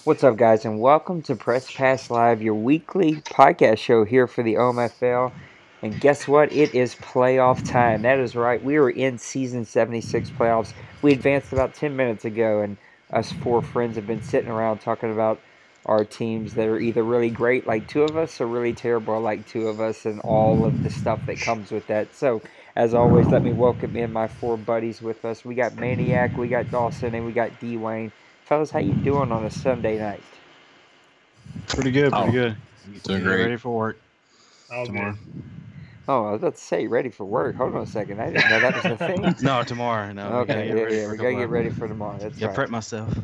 What's up, guys, and welcome to Press Pass Live, your weekly podcast show here for the OMFL. And guess what? It is playoff time. That is right. We are in Season 76 playoffs. We advanced about 10 minutes ago, and us four friends have been sitting around talking about our teams that are either really great, like two of us, or really terrible, like two of us, and all of the stuff that comes with that. So, as always, let me welcome in my four buddies with us. We got Maniac, we got Dawson, and we got D-Wayne. Fellas, how you doing on a Sunday night? Pretty good. Doing Getting great. ready for work tomorrow. Good. Oh, I was about to say, ready for work. Hold on a second. I didn't know that was the thing. No, tomorrow. No, Okay, we gotta get ready for tomorrow. That's right. Prep myself.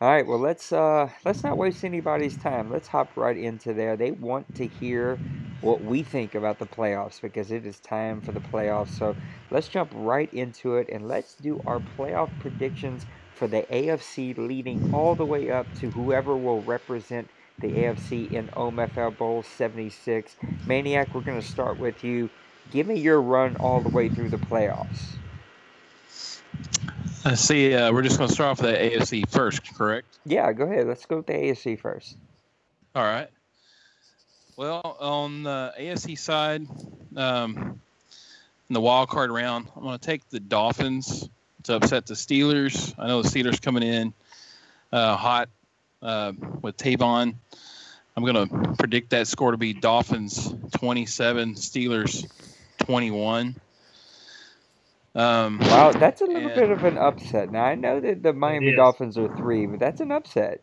All right, well, let's not waste anybody's time. Let's hop right into there. They want to hear what we think about the playoffs because it is time for the playoffs. So let's jump right into it and let's do our playoff predictions for the AFC, leading all the way up to whoever will represent the AFC in OMFL Bowl 76. Maniac, we're going to start with you. Give me your run all the way through the playoffs. I see. We're just going to start off with the AFC first, correct? Yeah, go ahead. Let's go with the AFC first. All right. Well, on the AFC side, in the wild card round, I'm going to take the Dolphins to upset the Steelers. I know the Steelers coming in hot with Tavon. I'm going to predict that score to be Dolphins 27, Steelers 21. Wow, that's a little bit of an upset. Now, I know that the Miami Dolphins are 3, but that's an upset.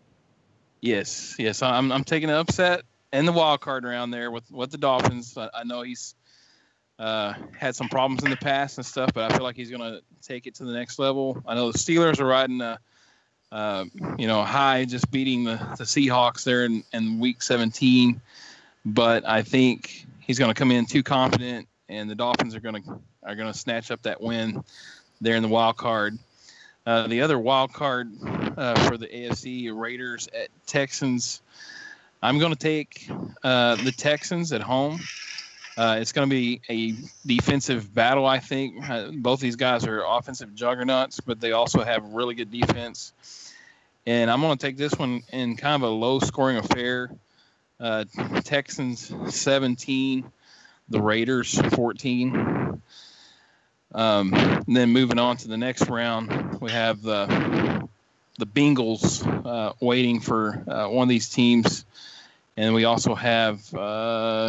Yes. I'm taking an upset in the wild card round there with the Dolphins. I know he's had some problems in the past and stuff, but I feel like he's going to take it to the next level. I know the Steelers are riding high, just beating the Seahawks there in Week 17, but I think he's going to come in too confident, and the Dolphins are going to snatch up that win there in the wild card. The other wild card for the AFC, Raiders at Texans. I'm going to take the Texans at home. It's going to be a defensive battle, I think. Both these guys are offensive juggernauts, but they also have really good defense. And I'm going to take this one in kind of a low-scoring affair. Texans 17, the Raiders 14. Then moving on to the next round, we have the Bengals waiting for one of these teams. And we also have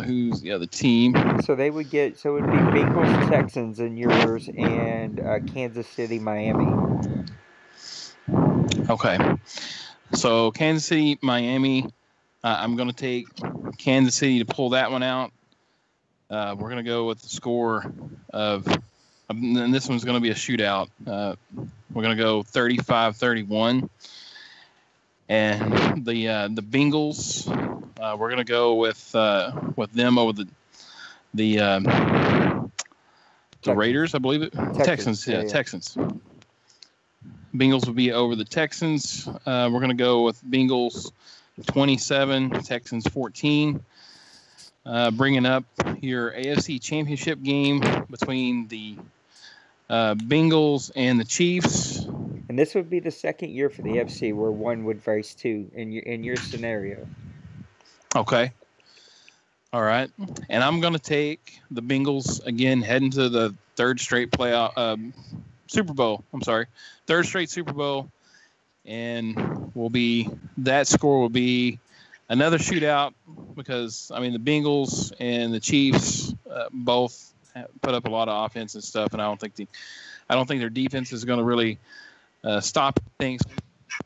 who's the other team? So it would be Bengals, Texans, and yours, and Kansas City, Miami. Okay. So Kansas City, Miami. I'm going to take Kansas City to pull that one out. We're going to go with the score of, and this one's going to be a shootout. We're going to go 35-31. And the Bengals, we're going to go with them over the Raiders, I believe it. Texans. Texans. Bengals will be over the Texans. We're going to go with Bengals 27, Texans 14. Bringing up your AFC Championship game between the Bengals and the Chiefs. And this would be the second year for the AFC where one would face two in your scenario. Okay. All right. And I'm going to take the Bengals again, heading to the third straight Super Bowl. Third straight Super Bowl. And that score will be another shootout because, the Bengals and the Chiefs both put up a lot of offense and stuff, and I don't think their defense is going to really stop things.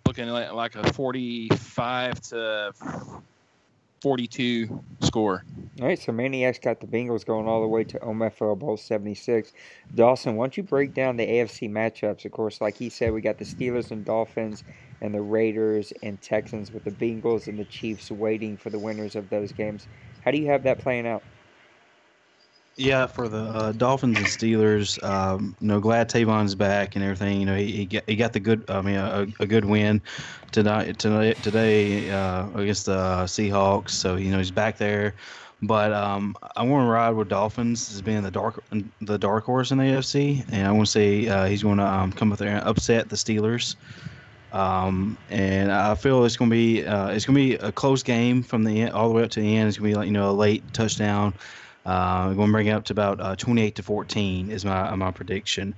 Looking like a 45-42 score. All right, so Maniac's got the Bengals going all the way to OMFL Bowl 76. Dawson, why don't you break down the AFC matchups? Of course, like he said, we got the Steelers and Dolphins and the Raiders and Texans with the Bengals and the Chiefs waiting for the winners of those games. How do you have that playing out? Yeah, for the Dolphins and Steelers, glad Tavon's back and everything. He got the good, a good win today against the Seahawks. So he's back there. But I want to ride with Dolphins as being the dark horse in the AFC, and I want to say he's going to come up there and upset the Steelers. And I feel it's going to be a close game from the end all the way up to the end. It's going to be like a late touchdown. Going to bring it up to about 28-14 is my prediction.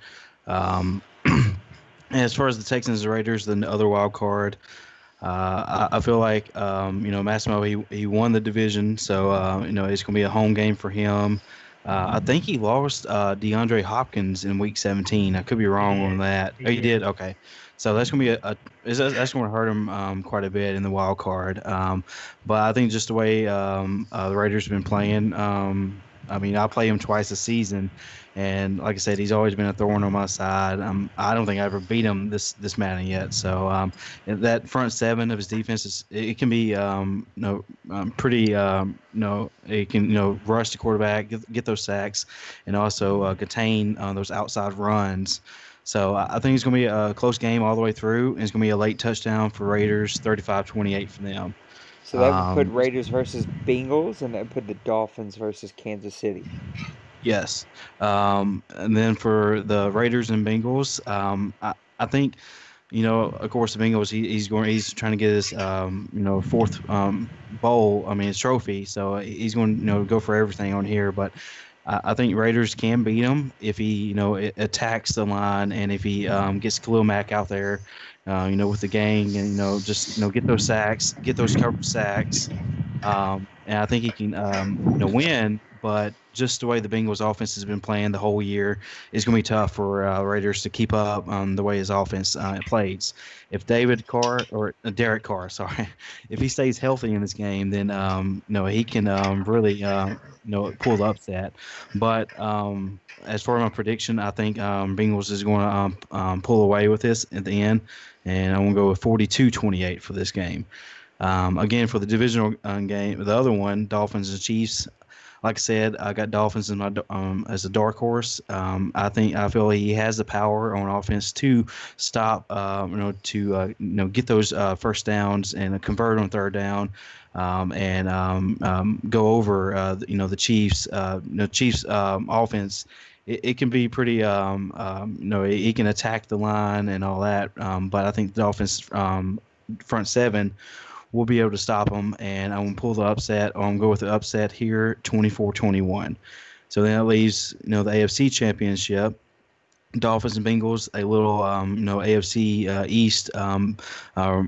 Um, and as far as the Texans and Raiders, the other wild card, I feel like Massimo he won the division, so it's going to be a home game for him. I think he lost DeAndre Hopkins in Week 17. I could be wrong on that. He Oh, he did. did. Okay, so that's going to be that's going to hurt him quite a bit in the wild card. But I think just the way the Raiders have been playing. I mean, I play him twice a season, and like I said, he's always been a thorn on my side. I don't think I ever beat him this Madden yet. So that front seven of his defense it can be pretty it can rush the quarterback, get those sacks, and also contain those outside runs. So I think it's going to be a close game all the way through, and it's going to be a late touchdown for Raiders, 35-28 for them. So that would put Raiders versus Bengals, and that would put the Dolphins versus Kansas City. Yes. And then for the Raiders and Bengals, I think, of course, the Bengals, he's trying to get his, fourth bowl, his trophy. So he's going to, go for everything on here. But I think Raiders can beat him if he, attacks the line and if he gets Khalil Mack out there, with the gang and, just, get those sacks, get those covered sacks. And I think he can, win. But just the way the Bengals offense has been playing the whole year is going to be tough for Raiders to keep up the way his offense plays. If Derek Carr, if he stays healthy in this game, then he can really pull the upset. But as for my prediction, I think Bengals is going to pull away with this at the end, and I'm going to go with 42-28 for this game. Again, for the divisional game, the other one, Dolphins and Chiefs. Like I said, I got Dolphins as a dark horse. I feel he has the power on offense to stop, get those first downs and convert on third down, and go over, the Chiefs. Chiefs offense. It can be pretty, he can attack the line and all that. But I think the Dolphins front seven will be able to stop them, and I'm going to pull the upset. I'm going to go with the upset here, 24-21. So then that leaves, the AFC Championship, Dolphins and Bengals, a little, AFC East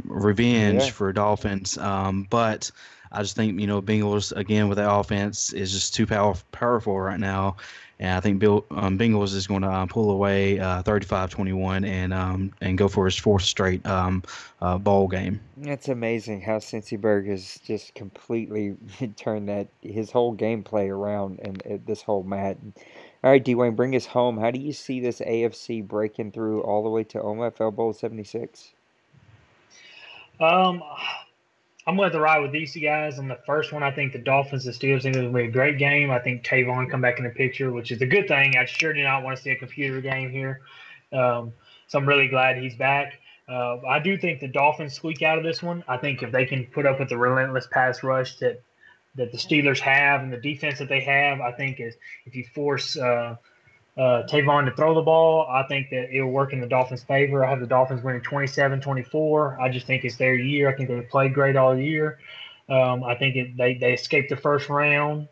revenge for Dolphins. But I just think, Bengals, again, with that offense is just too powerful right now. And I think Bengals is going to pull away 35-21 and go for his fourth straight bowl game. It's amazing how Cincyberg has just completely turned his whole gameplay around and this whole mat. All right, Dwayne, bring us home. How do you see this AFC breaking through all the way to OMFL Bowl 76? I'm going to ride with these guys. On the first one, I think the Dolphins and Steelers think it'll be a great game. I think Tavon come back in the picture, which is a good thing. I sure do not want to see a computer game here. So I'm really glad he's back. I do think the Dolphins squeak out of this one. I think if they can put up with the relentless pass rush that the Steelers have and the defense that they have, I think if you force Tavon to throw the ball, I think that it'll work in the Dolphins' favor. I have the Dolphins winning 27-24. I just think it's their year. I think they've played great all year. I think they escaped the first round.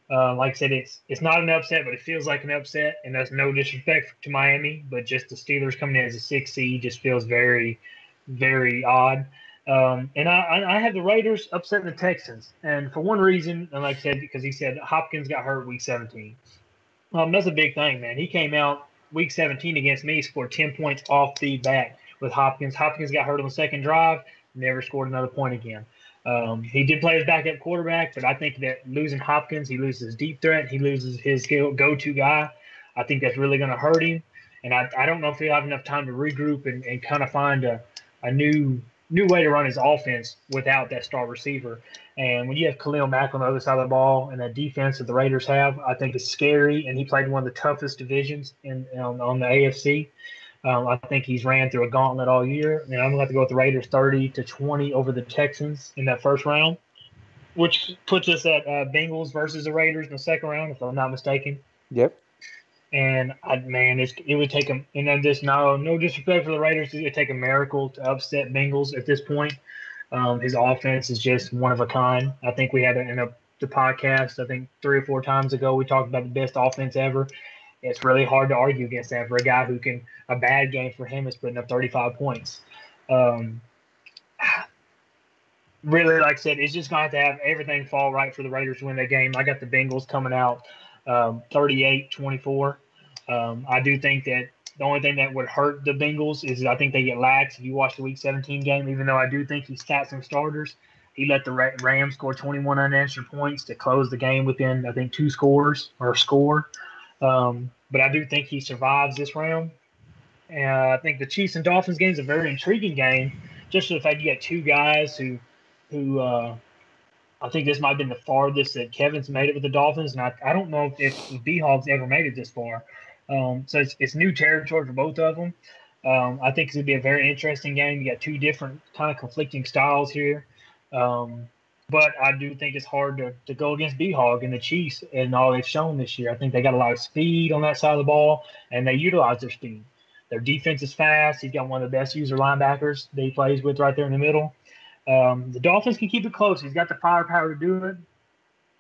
Like I said, it's not an upset, but it feels like an upset, and that's no disrespect to Miami, but just the Steelers coming in as a 6 seed just feels very, very odd. And I have the Raiders upsetting the Texans, and for one reason, and like I said, because he said Hopkins got hurt week 17. That's a big thing, man. He came out week 17 against me, scored 10 points off the bat with Hopkins. Hopkins got hurt on the second drive, never scored another point again. He did play his backup quarterback, but I think that losing Hopkins, he loses deep threat, he loses his go-to guy. I think that's really going to hurt him. And I don't know if he'll have enough time to regroup and kind of find a new way to run his offense without that star receiver. And when you have Khalil Mack on the other side of the ball and that defense that the Raiders have, I think it's scary. And he played in one of the toughest divisions on the AFC. I think he's ran through a gauntlet all year. And I'm going to have to go with the Raiders 30-20 over the Texans in that first round, which puts us at Bengals versus the Raiders in the second round, if I'm not mistaken. Yep. And it would take them. And then just no disrespect for the Raiders, it would take a miracle to upset Bengals at this point. His offense is just one of a kind. I think we had it in the podcast. I think 3 or 4 times ago we talked about the best offense ever. It's really hard to argue against that for a guy who can. A bad game for him is putting up 35 points. Really, like I said, it's just going to have everything fall right for the Raiders to win that game. I got the Bengals coming out 38-24. I do think that the only thing that would hurt the Bengals is I think they get lax. If you watch the Week 17 game, even though I do think he sat some starters, he let the Rams score 21 unanswered points to close the game within, I think, 2 scores or a score. But I do think he survives this round. And I think the Chiefs and Dolphins game is a very intriguing game, just for the fact you got 2 guys who I think this might have been the farthest that Kevin's made it with the Dolphins, and I don't know if B-Hog's ever made it this far. So it's new territory for both of them. I think it's going to be a very interesting game. You got 2 different kind of conflicting styles here. But I do think it's hard to go against B-Hog and the Chiefs and all they've shown this year. I think they got a lot of speed on that side of the ball, and they utilize their speed. Their defense is fast. He's got one of the best user linebackers that he plays with right there in the middle. The Dolphins can keep it close. He's got the firepower to do it.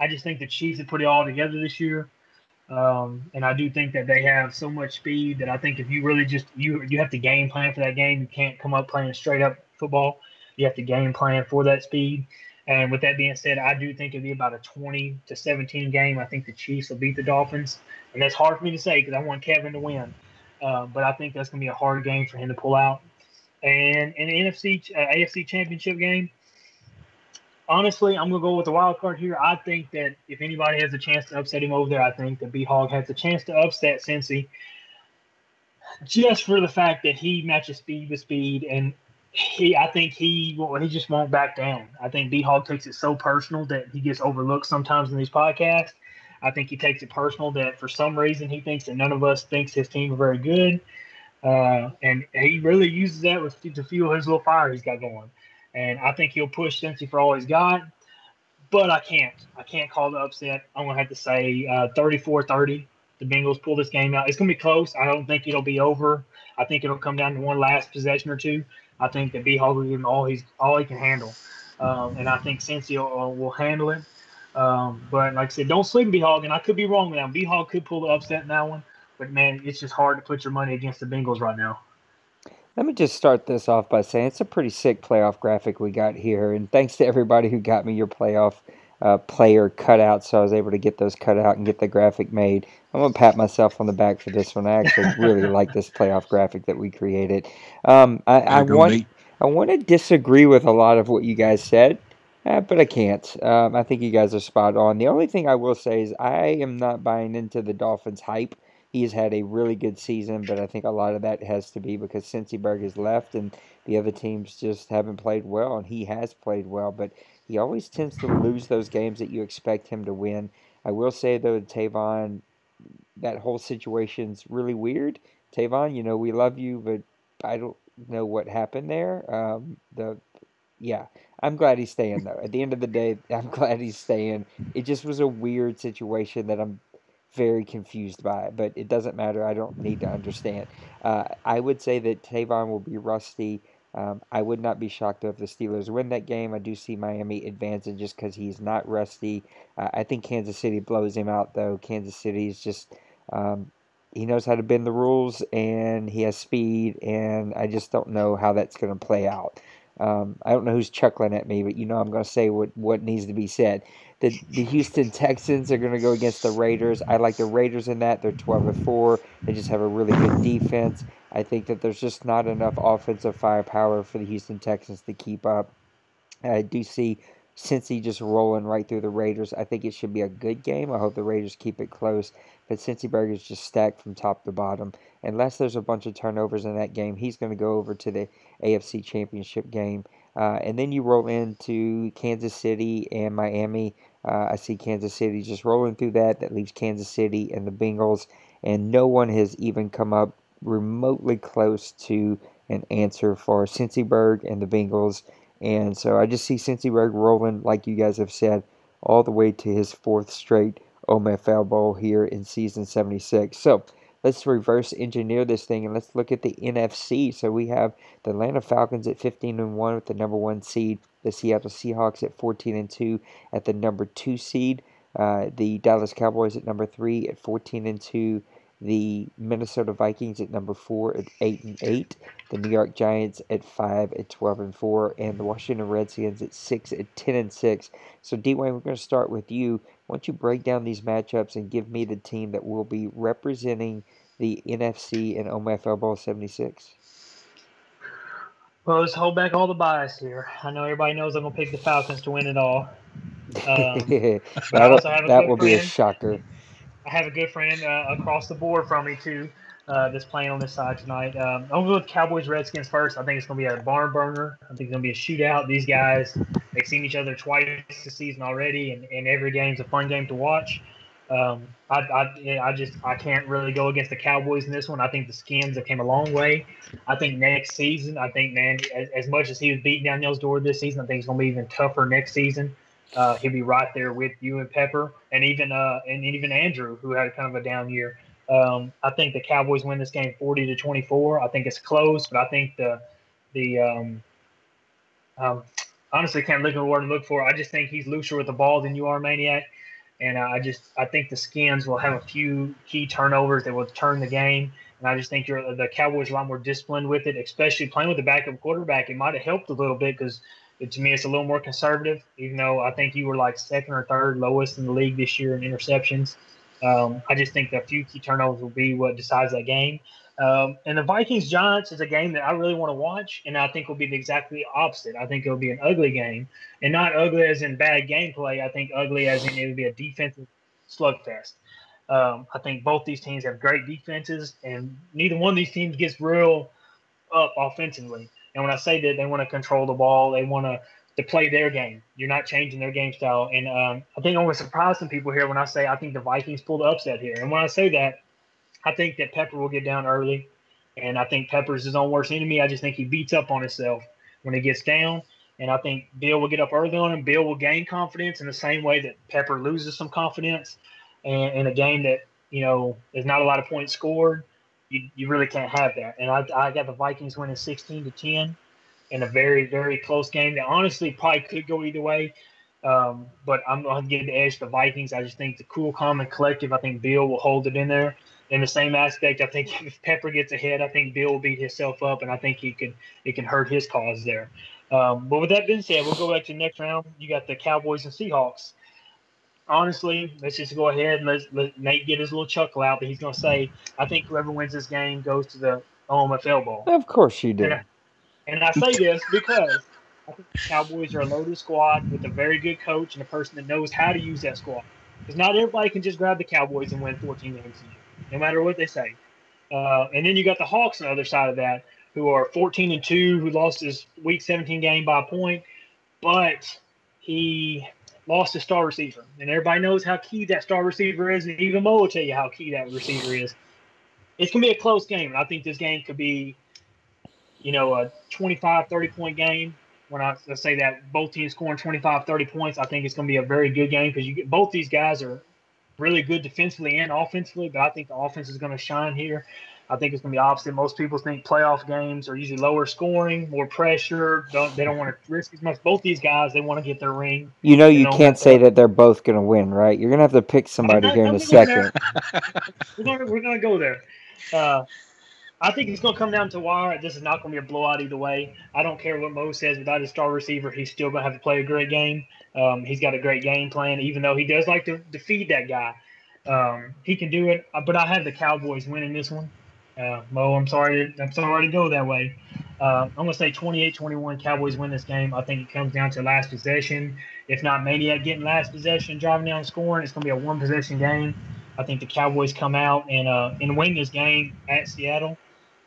I just think the Chiefs have put it all together this year. And I do think that they have so much speed that I think if you really just you have to game plan for that game. You can't come up playing straight up football. You have to game plan for that speed. And with that being said, I do think it'll be about a 20-17 game. I think the Chiefs will beat the Dolphins. And that's hard for me to say because I want Kevin to win. But I think that's going to be a hard game for him to pull out. And in the AFC Championship game, honestly, I'm going to go with the wild card here. I think that if anybody has a chance to upset him over there, I think that B-Hog has a chance to upset Cincy just for the fact that he matches speed with speed. And I think he just won't back down. I think B-Hog takes it so personal that he gets overlooked sometimes in these podcasts. I think he takes it personal that for some reason he thinks that none of us thinks his team are very good. And he really uses that to fuel his little fire he's got going. And I think he'll push Cincy for all he's got. But I can't call the upset. I'm going to have to say 34-30. The Bengals pull this game out. It's going to be close. I don't think it'll be over. I think it'll come down to one last possession or 2. I think that B-Hog will give him all he can handle. And I think Cincy will handle it. But like I said, don't sleep B-Hog. And I could be wrong with that. B-Hog could pull the upset in that one. But, man, it's just hard to put your money against the Bengals right now. Let me just start this off by saying it's a pretty sick playoff graphic we got here. And thanks to everybody who got me your playoff player cutout, so I was able to get those cut out and get the graphic made. I'm going to pat myself on the back for this one. I actually really like this playoff graphic that we created. I want to disagree with a lot of what you guys said. But I can't. I think you guys are spot on. The only thing I will say is I am not buying into the Dolphins' hype. He's had a really good season, but I think a lot of that has to be because Cincyberg has left and the other teams just haven't played well, and he has played well, but he always tends to lose those games that you expect him to win. I will say, though, Tavon, that whole situation's really weird. Tavon, we love you, but I don't know what happened there. I'm glad he's staying, though. At the end of the day, I'm glad he's staying. It just was a weird situation that I'm very confused by it, but it doesn't matter. I don't need to understand. I would say that Tavon will be rusty. I would not be shocked if the Steelers win that game. I do see Miami advancing just because he's not rusty. I think Kansas City blows him out, though. Kansas City is just he knows how to bend the rules, and he has speed, and I just don't know how that's going to play out. I don't know who's chuckling at me, but I'm going to say what needs to be said. The Houston Texans are going to go against the Raiders. I like the Raiders in that. They're 12-4. They just have a really good defense. I think that there's just not enough offensive firepower for the Houston Texans to keep up. I do see Cincy just rolling right through the Raiders. I think it should be a good game. I hope the Raiders keep it close. But Cincyberg is just stacked from top to bottom. Unless there's a bunch of turnovers in that game, he's going to go over to the AFC Championship game. And then you roll into Kansas City and Miami. I see Kansas City just rolling through that. That leaves Kansas City and the Bengals. And no one has even come up remotely close to an answer for Cincyberg and the Bengals. And so I just see Cincyberg rolling, like you guys have said, all the way to his 4th straight OMFL Bowl here in season 76. So let's reverse engineer this thing and let's look at the NFC. So we have the Atlanta Falcons at 15-1 with the number 1 seed, the Seattle Seahawks at 14-2 at the number 2 seed, the Dallas Cowboys at number 3 at 14-2, the Minnesota Vikings at number 4 at 8-8, the New York Giants at 5 at 12-4, and the Washington Redskins at 6 at 10-6. So Dwayne, we're going to start with you. Why don't you break down these matchups and give me the team that will be representing the NFC and OMFL Bowl 76? Well, let's hold back all the bias here. I know everybody knows I'm going to pick the Falcons to win it all. That will be a shocker. I have a good friend across the board from me, too, that's playing on this side tonight. I'm going to go with Cowboys-Redskins first. I think it's going to be a barn burner. I think it's going to be a shootout. These guys, they've seen each other twice this season already, and every game's a fun game to watch. I can't really go against the Cowboys in this one. I think the Skins have came a long way. I think next season, man, as much as he was beating down y'all's door this season, I think it's going to be even tougher next season. He'll be right there with you and Pepper, and even Andrew, who had kind of a down year. I think the Cowboys win this game 40-24. I think it's close, but I think honestly can't look at the word to look for. I just think he's looser with the ball than you are, Maniac. And I think the Skins will have a few key turnovers that will turn the game. And I just think the Cowboys are a lot more disciplined with it, especially playing with the backup quarterback. It might have helped a little bit because to me it's a little more conservative, even though I think you were like second or third lowest in the league this year in interceptions. I just think that a few key turnovers will be what decides that game. And the Vikings-Giants is a game that I really want to watch, and I think will be the exactly opposite. I think it'll be an ugly game, and not ugly as in bad gameplay. I think ugly as in it'll be a defensive slugfest. I think both these teams have great defenses, and neither one of these teams gets real up offensively. And when I say that, they want to control the ball, they want to play their game. You're not changing their game style. And I think I'm going to surprise some people here when I say I think the Vikings pull the upset here. And when I say that, I think that Pepper will get down early, and I think Pepper's his own worst enemy. I just think he beats up on himself when he gets down, and I think Bill will get up early on him. Bill will gain confidence in the same way that Pepper loses some confidence. And in a game that, there's not a lot of points scored, you really can't have that. And I got the Vikings winning 16-10 in a very, very close game that honestly probably could go either way. But I'm going to give the edge to the Vikings. I just think the cool, calm, and collective, I think Bill will hold it in there. In the same aspect, I think if Pepper gets ahead, I think Bill will beat himself up, and I think it can hurt his cause there. But with that being said, we'll go back to the next round. You got the Cowboys and Seahawks. Honestly, let's just go ahead and let Nate get his little chuckle out that he's going to say, I think whoever wins this game goes to the OMFL Bowl. Of course you do. And I say this because I think the Cowboys are a loaded squad with a very good coach and a person that knows how to use that squad. Because not everybody can just grab the Cowboys and win 14 games a year, no matter what they say. And then you got the Hawks on the other side of that, who are 14-2, who lost his Week 17 game by a point, but he lost his star receiver. And everybody knows how key that star receiver is, and even Mo will tell you how key that receiver is. It's going to be a close game, and I think this game could be, a 25, 30-point game. When I say that both teams scoring 25, 30 points, I think it's going to be a very good game because both these guys are really good defensively and offensively, but I think the offense is going to shine here. I think it's going to be opposite. Most people think playoff games are usually lower scoring, more pressure. They don't want to risk as much. Both these guys, they want to get their ring. You can't say that they're both going to win, right? You're going to have to pick somebody here in a second. We're going to go there. I think it's going to come down to wire. This is not going to be a blowout either way. I don't care what Mo says. Without his star receiver, he's still going to have to play a great game. He's got a great game plan, even though he does like to feed that guy. He can do it, but I have the Cowboys winning this one. Mo, I'm sorry to go that way. I'm going to say 28-21 Cowboys win this game. I think it comes down to last possession. If not Maniac getting last possession, driving down scoring, it's going to be a one-possession game. I think the Cowboys come out and win this game at Seattle.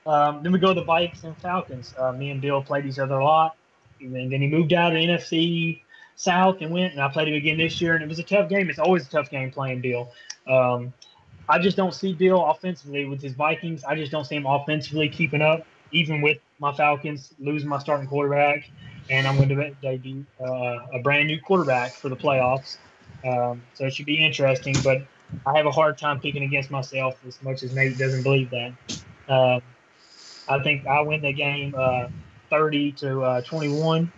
Then we go to the Vikes and Falcons. Me and Bill played each other a lot. And then he moved out of the NFC South and went, and I played him again this year, and it was a tough game. It's always a tough game playing Bill. I just don't see Bill offensively with his Vikings. I just don't see him offensively keeping up, even with my Falcons losing my starting quarterback, and I'm going to debut a brand new quarterback for the playoffs. So it should be interesting. But I have a hard time picking against myself as much as Nate doesn't believe that. Um, I think I win the game 30 to 21.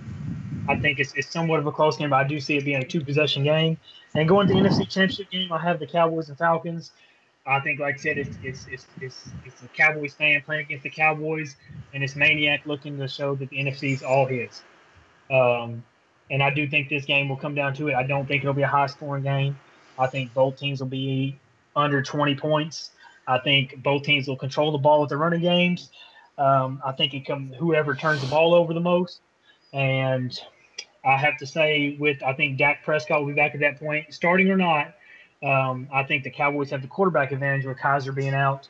I think it's somewhat of a close game, but I do see it being a two-possession game. And going to the NFC Championship game, I have the Cowboys and Falcons. I think, like I said, it's a Cowboys fan playing against the Cowboys, and it's Maniac looking to show that the NFC is all his. Um, and I do think this game will come down to it. I don't think it'll be a high-scoring game. I think both teams will be under 20 points. I think both teams will control the ball with the running games. I think whoever turns the ball over the most. And I have to say, I think Dak Prescott will be back at that point, starting or not. I think the Cowboys have the quarterback advantage with Kaiser being out.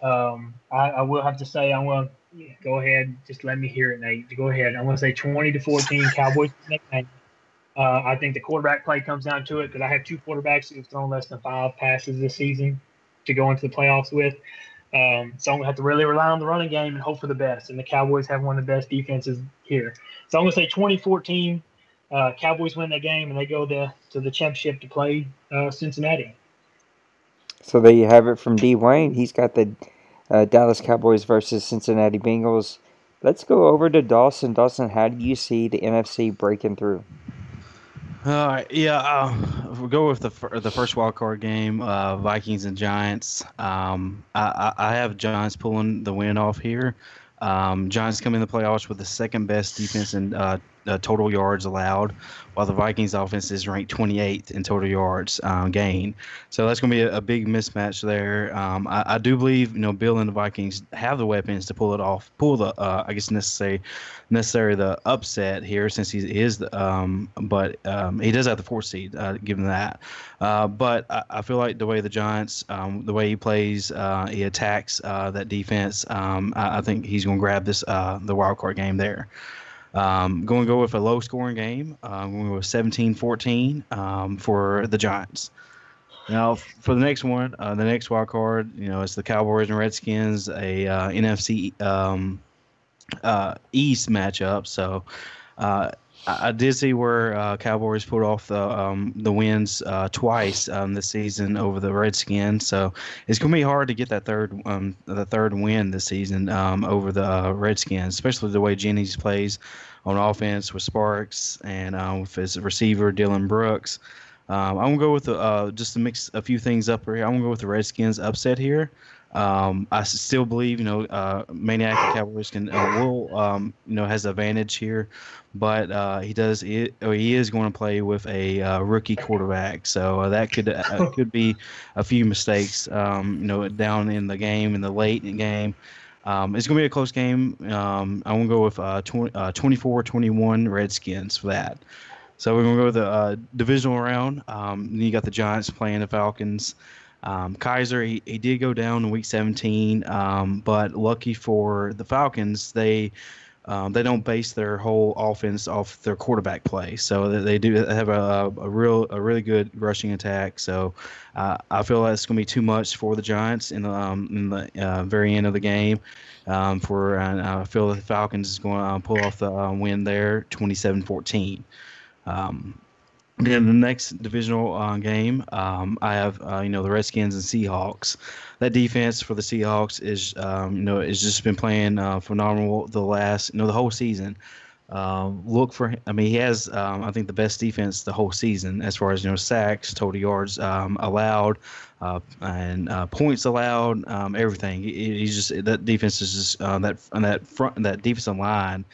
I will have to say, I'm going to go ahead. Just let me hear it, Nate. Go ahead. I'm going to say 20-14 Cowboys. I think the quarterback play comes down to it because I have two quarterbacks who have thrown less than 5 passes this season to go into the playoffs with. So I'm going to have to really rely on the running game and hope for the best. And the Cowboys have one of the best defenses here. So I'm going to say 2014. Cowboys win that game and they go to the championship to play Cincinnati. So there you have it from D. Wayne. He's got the Dallas Cowboys versus Cincinnati Bengals. Let's go over to Dawson. Dawson, how do you see the NFC breaking through? We'll go with the first wild card game, Vikings and Giants. I have Giants pulling the win off here. Giants come in the playoffs with the second best defense in total yards allowed, while the Vikings offense is ranked 28th in total yards gained. So that's going to be a big mismatch there. I do believe Bill and the Vikings have the weapons to pull the I guess necessary the upset here since he is but he does have the 4th seed given that. But I feel like the way the Giants, the way he plays, he attacks that defense. I think he's going to grab the wild card game there. Going to go with a low-scoring game. I'm going to go with 17-14 for the Giants. Now, for the next one, the next wild card, it's the Cowboys and Redskins, a NFC East matchup. So I did see where Cowboys pulled off the wins twice this season over the Redskins. So it's going to be hard to get that third win this season over the Redskins, especially the way Jennings plays on offense with Sparks and with his receiver Dylan Brooks. I'm going to go with just to mix a few things up here. I'm going to go with the Redskins upset here. I still believe, Maniac and Cowboys has the advantage here, but he is going to play with a rookie quarterback, so that could be a few mistakes, down in the game, in the late game. It's going to be a close game. I'm going to go with 24-21 Redskins for that. So we're going to go with the divisional round. Then you got the Giants playing the Falcons. Kaiser, he did go down in week 17, but lucky for the Falcons, they don't base their whole offense off their quarterback play. So they do have a really good rushing attack. So I feel like it's going to be too much for the Giants in the very end of the game. I feel the Falcons is going to pull off the win there, 27-14. Then the next divisional game, I have the Redskins and Seahawks. That defense for the Seahawks is just been playing phenomenal the whole season. Look for him. I mean, he has I think the best defense the whole season as far as sacks, total yards allowed, and points allowed, everything. He's just that defense is just that defensive line.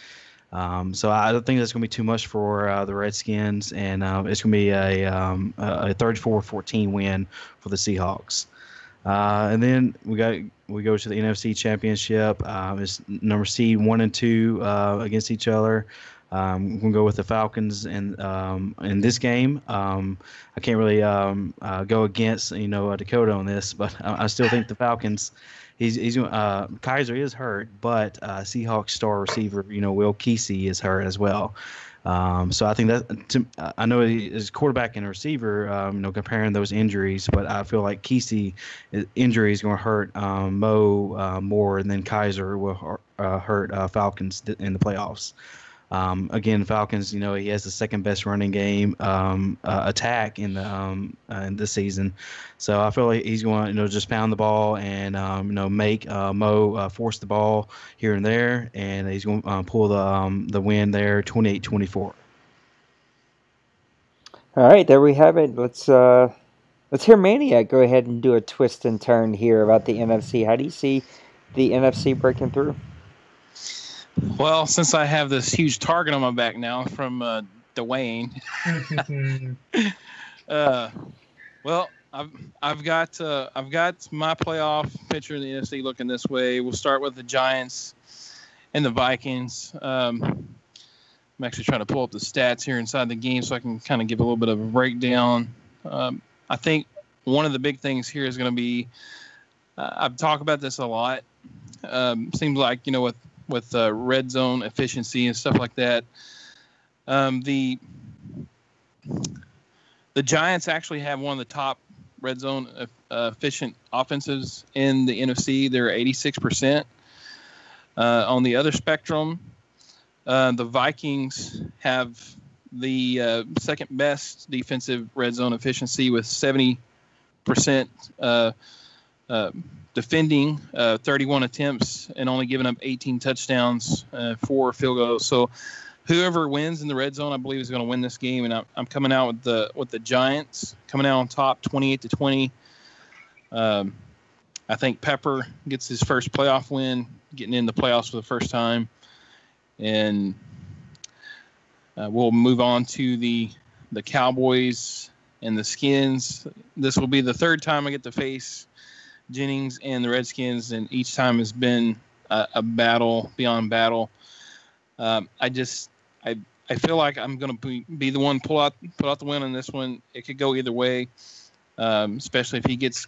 So I don't think that's going to be too much for the Redskins, and it's going to be a 34-14 win for the Seahawks. And then we go to the NFC Championship. It's number seed 1 and 2 against each other. We're going to go with the Falcons in this game. I can't really go against Dakota on this, but I still think the Falcons. Kaiser is hurt, but Seahawks star receiver Will Kesey is hurt as well. So I think I know his quarterback and receiver, comparing those injuries, but I feel like Kesey injury is going to hurt Mo more than Kaiser will hurt Falcons in the playoffs. Again, Falcons, he has the second best running game attack in this season. So I feel like he's going to, just pound the ball and, make Mo force the ball here and there. And he's going to pull the win there, 28-24. All right, there we have it. Let's hear Maniac go ahead and do a twist and turn here about the NFC. How do you see the NFC breaking through? Well, since I have this huge target on my back now from Dwayne, well, I've got my playoff picture in the NFC looking this way. We'll start with the Giants and the Vikings. I'm actually trying to pull up the stats here inside the game so I can kind of give a little bit of a breakdown. I think one of the big things here is going to be, I've talked about this a lot. Seems like, with red zone efficiency and stuff like that. The Giants actually have one of the top red zone efficient offenses in the NFC. They're 86%. On the other spectrum, the Vikings have the second best defensive red zone efficiency with 70% defending, 31 attempts, and only giving up 18 touchdowns, 4 field goals. So whoever wins in the red zone, I believe, is going to win this game. And I'm coming out with the Giants coming out on top, 28-20. I think Pepper gets his first playoff win, getting in the playoffs for the first time. And we'll move on to the Cowboys and the Skins. This will be the third time I get to face Jennings and the Redskins, and each time has been a battle beyond battle. I feel like I'm going to be the one pull out the win on this one. It could go either way, especially if he gets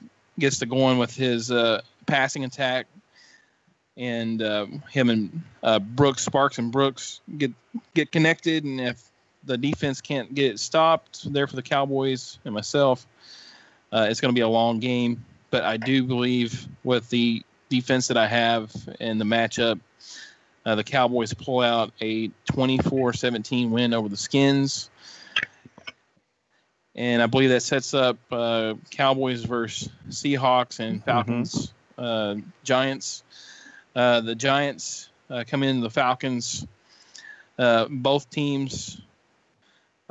to going with his passing attack, and him and Sparks and Brooks get connected, and if the defense can't get it stopped there for the Cowboys and myself, it's going to be a long game. But I do believe with the defense that I have and the matchup, the Cowboys pull out a 24-17 win over the Skins. And I believe that sets up Cowboys versus Seahawks and Falcons, Giants. The Giants come in the Falcons. Both teams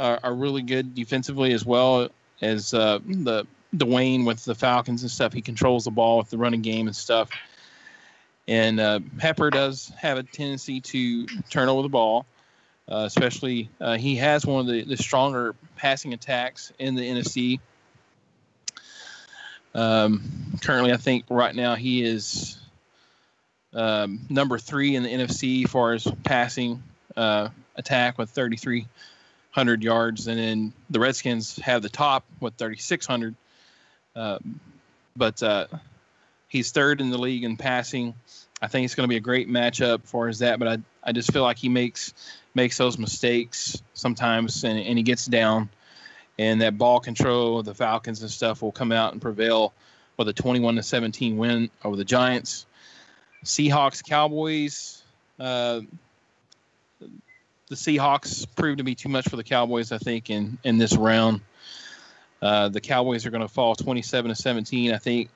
are really good defensively, as well as the Dwayne with the Falcons and stuff. He controls the ball with the running game and stuff. And Pepper does have a tendency to turn over the ball, especially he has one of the stronger passing attacks in the NFC. Currently, I think right now he is number 3 in the NFC as far as passing attack with 3,300 yards. And then the Redskins have the top with 3,600. But he's third in the league in passing. I think it's going to be a great matchup for as that, but I just feel like he makes those mistakes sometimes, and he gets down, and that ball control of the Falcons and stuff will come out and prevail with a 21-17 win over the Giants. Seahawks, Cowboys. The Seahawks proved to be too much for the Cowboys, I think, in this round. The Cowboys are going to fall 27-17. I think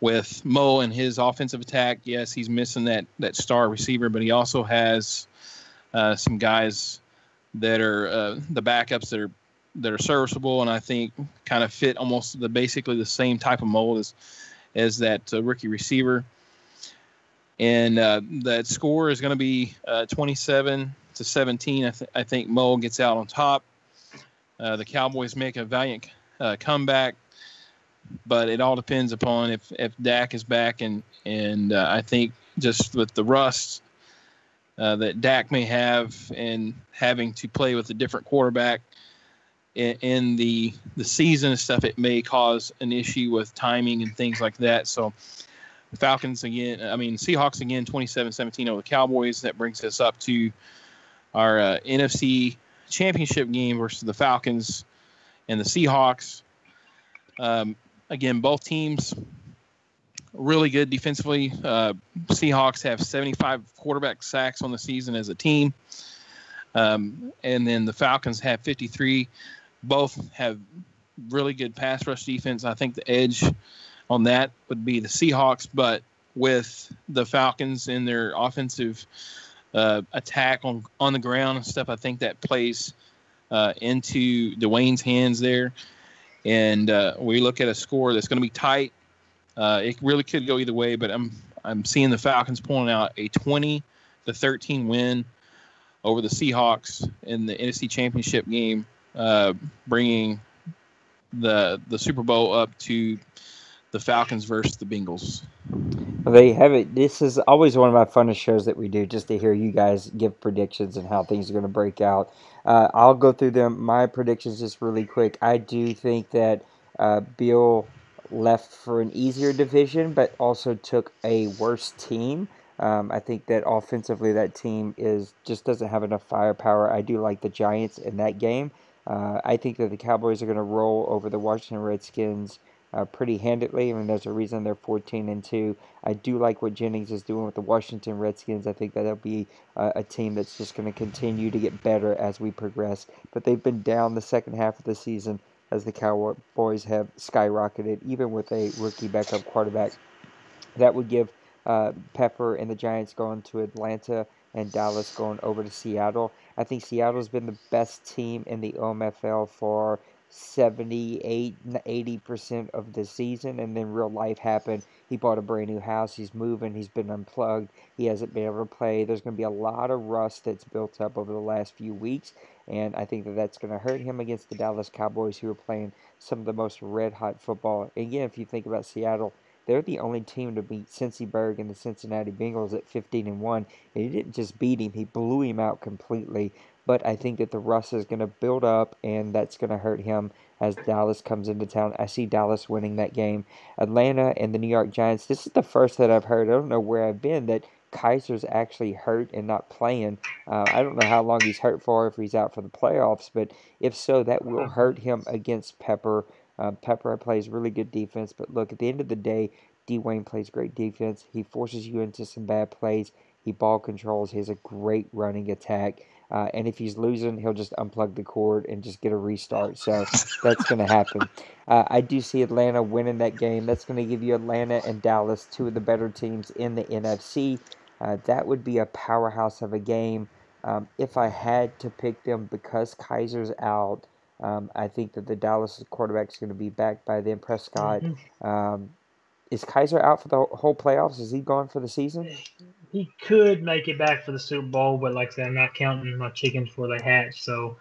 with Mo and his offensive attack, yes, he's missing that star receiver, but he also has some guys that are the backups that are serviceable, and I think kind of fit almost basically the same type of mold as that rookie receiver. And that score is going to be 27-17. I think Mo gets out on top. The Cowboys make a valiant comeback, but it all depends upon if Dak is back, and I think just with the rust that Dak may have and having to play with a different quarterback in the season and stuff, it may cause an issue with timing and things like that. So Seahawks again, 27-17 over the Cowboys. That brings us up to our NFC Championship game versus the Falcons and the Seahawks. Again, both teams really good defensively. Seahawks have 75 quarterback sacks on the season as a team. And then the Falcons have 53. Both have really good pass rush defense. I think the edge on that would be the Seahawks, but with the Falcons in their offensive attack on the ground and stuff, I think that plays into Dwayne's hands there. And we look at a score that's going to be tight. It really could go either way, but I'm seeing the Falcons pulling out a 20-13 win over the Seahawks in the NFC Championship game, bringing the Super Bowl up to the Falcons versus the Bengals. Well, there you have it. This is always one of my funnest shows that we do, just to hear you guys give predictions and how things are going to break out. I'll go through my predictions just really quick. I do think that Bill left for an easier division, but also took a worse team. I think that offensively that team just doesn't have enough firepower. I do like the Giants in that game. I think that the Cowboys are going to roll over the Washington Redskins pretty handedly. I mean, there's a reason they're 14-2. I do like what Jennings is doing with the Washington Redskins. I think that'll be a team that's just going to continue to get better as we progress. But they've been down the second half of the season as the Cowboys have skyrocketed, even with a rookie backup quarterback. That would give Pepper and the Giants going to Atlanta and Dallas going over to Seattle. I think Seattle's been the best team in the OMFL for 78-80% of the season, and then real life happened. He bought a brand new house. He's moving. He's been unplugged. He hasn't been able to play. There's going to be a lot of rust that's built up over the last few weeks, and I think that that's going to hurt him against the Dallas Cowboys, who are playing some of the most red-hot football. Again, if you think about Seattle, they're the only team to beat Cincyberg and the Cincinnati Bengals at 15-1. And he didn't just beat him; he blew him out completely. But I think that the rust is going to build up, and that's going to hurt him as Dallas comes into town. I see Dallas winning that game. Atlanta and the New York Giants. This is the first that I've heard. I don't know where I've been that Kaiser's actually hurt and not playing. I don't know how long he's hurt for, if he's out for the playoffs, but if so, that will hurt him against Pepper. Pepper plays really good defense, but look, at the end of the day, Dwayne plays great defense. He forces you into some bad plays. He ball controls. He has a great running attack. And if he's losing, he'll just unplug the cord and just get a restart. So that's going to happen. I do see Atlanta winning that game. That's going to give you Atlanta and Dallas, two of the better teams in the NFC. That would be a powerhouse of a game. If I had to pick them because Kaiser's out, I think that the Dallas quarterback is going to be back by then. Prescott. Is Kaiser out for the whole playoffs? Is he gone for the season? He could make it back for the Super Bowl, but like I said, I'm not counting my chickens before they hatch. So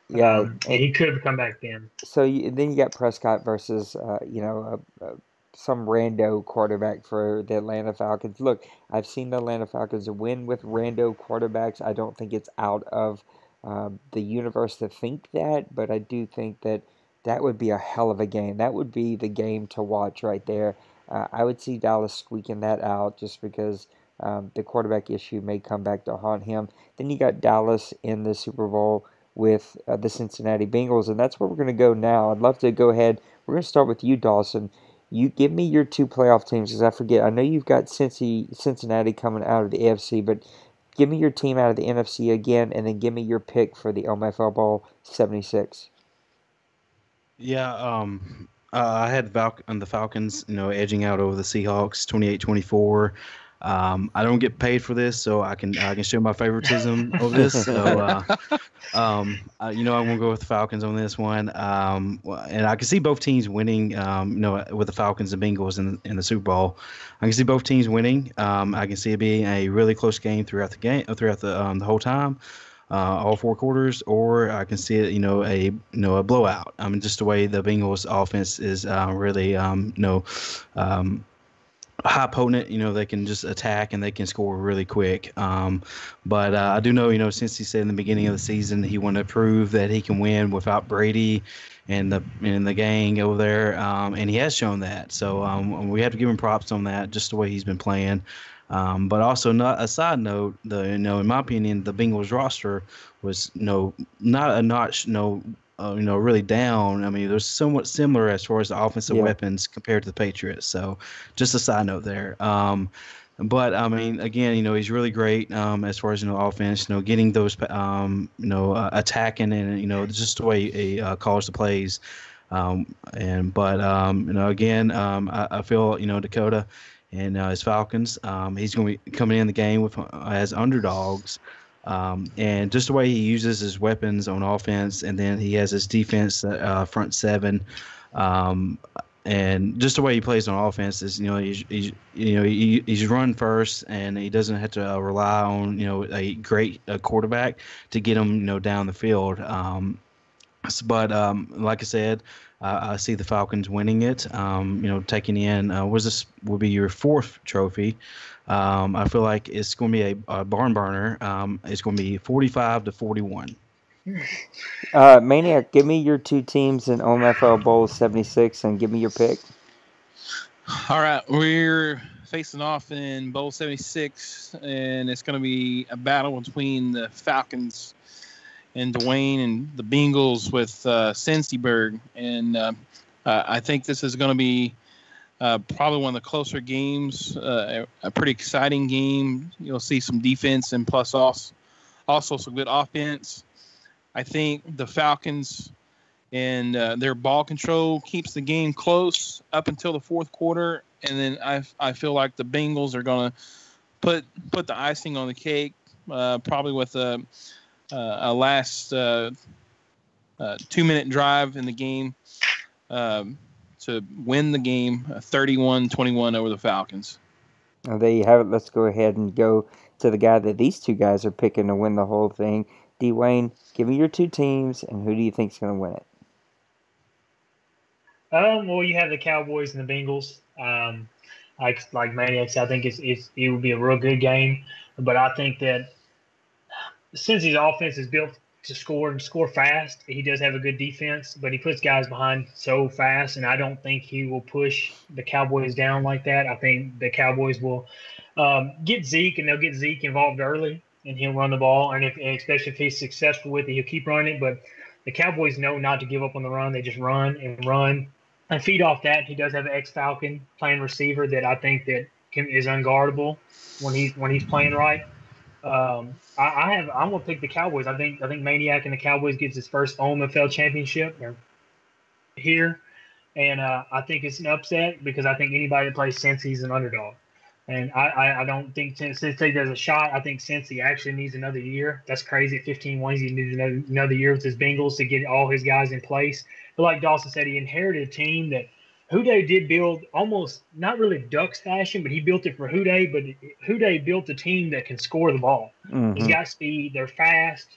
yeah, he could come back then. So then you got Prescott versus some rando quarterback for the Atlanta Falcons. Look, I've seen the Atlanta Falcons win with rando quarterbacks. I don't think it's out of the universe to think that, but I do think that would be a hell of a game. That would be the game to watch right there. I would see Dallas squeaking that out just because the quarterback issue may come back to haunt him. Then you got Dallas in the Super Bowl with the Cincinnati Bengals, and that's where we're going to go now. I'd love to go ahead. We're going to start with you, Dawson. You give me your two playoff teams, because I forget. I know you've got Cincinnati coming out of the AFC, but give me your team out of the NFC again, and then give me your pick for the OMFL Bowl 76. Yeah, I had the Falcons, edging out over the Seahawks, 28-24. I don't get paid for this, so I can show my favoritism over this. So, I'm gonna go with the Falcons on this one. And I can see both teams winning. With the Falcons and Bengals in the Super Bowl, I can see both teams winning. I can see it being a really close game throughout the whole time. All four quarters, or I can see it, a blowout. Just the way the Bengals offense is really, high potent. They can just attack and they can score really quick. But I do know, since he said in the beginning of the season he wanted to prove that he can win without Brady and the gang over there, and he has shown that. So we have to give him props on that, just the way he's been playing. But also, not a side note, in my opinion, the Bengals roster was not a notch, really down. They're somewhat similar as far as the offensive weapons compared to the Patriots. So, just a side note there. But I mean, again, he's really great as far as offense. Getting those attacking and just the way he calls the plays. Again, I feel Dakota and his Falcons. He's going to be coming in the game with as underdogs. And just the way he uses his weapons on offense, and then he has his defense front seven. Um, and just the way he plays on offense is, he's run first, and he doesn't have to rely on a great quarterback to get him down the field. But like I said, I see the Falcons winning it. Taking in this will be your fourth trophy. I feel like it's going to be a barn burner. It's going to be 45-41. Maniac, give me your two teams in OMFL Bowl 76 and give me your pick. All right, we're facing off in Bowl 76, and it's going to be a battle between the Falcons and Dwayne and the Bengals with Cincyberg. And I think this is going to be probably one of the closer games, a pretty exciting game. You'll see some defense and plus also some good offense. I think the Falcons and their ball control keeps the game close up until the fourth quarter, and then I feel like the Bengals are going to put the icing on the cake, probably with a last 2-minute drive in the game to win the game 31-21 over the Falcons. Well, there you have it. Let's go ahead and go to the guy that these two guys are picking to win the whole thing. Dwayne, give me your two teams, and who do you think is going to win it? Well, you have the Cowboys and the Bengals. Like Maniac said, I think it will be a real good game. But I think that since his offense is built to score and score fast, he does have a good defense, but he puts guys behind so fast, and I don't think he will push the Cowboys down like that. I think the Cowboys will get Zeke, and they'll get Zeke involved early, and he'll run the ball. And especially if he's successful with it, he'll keep running. But the Cowboys know not to give up on the run. They just run and feed off that. He does have an ex-Falcon playing receiver that I think that is unguardable when he's playing right. I'm gonna pick the Cowboys. I think Maniac and the Cowboys gets his first OMFL championship here, and I think it's an upset because I think anybody that plays Cincy's an underdog. And I don't think Cincy does a shot. I think Cincy actually needs another year. That's crazy. At 15 wins, he needs another year with his Bengals to get all his guys in place. But like Dawson said, he inherited a team that Houday did build almost not really Ducks fashion, but he built it for Houday. But Houday built a team that can score the ball. Mm-hmm. He's got speed. They're fast.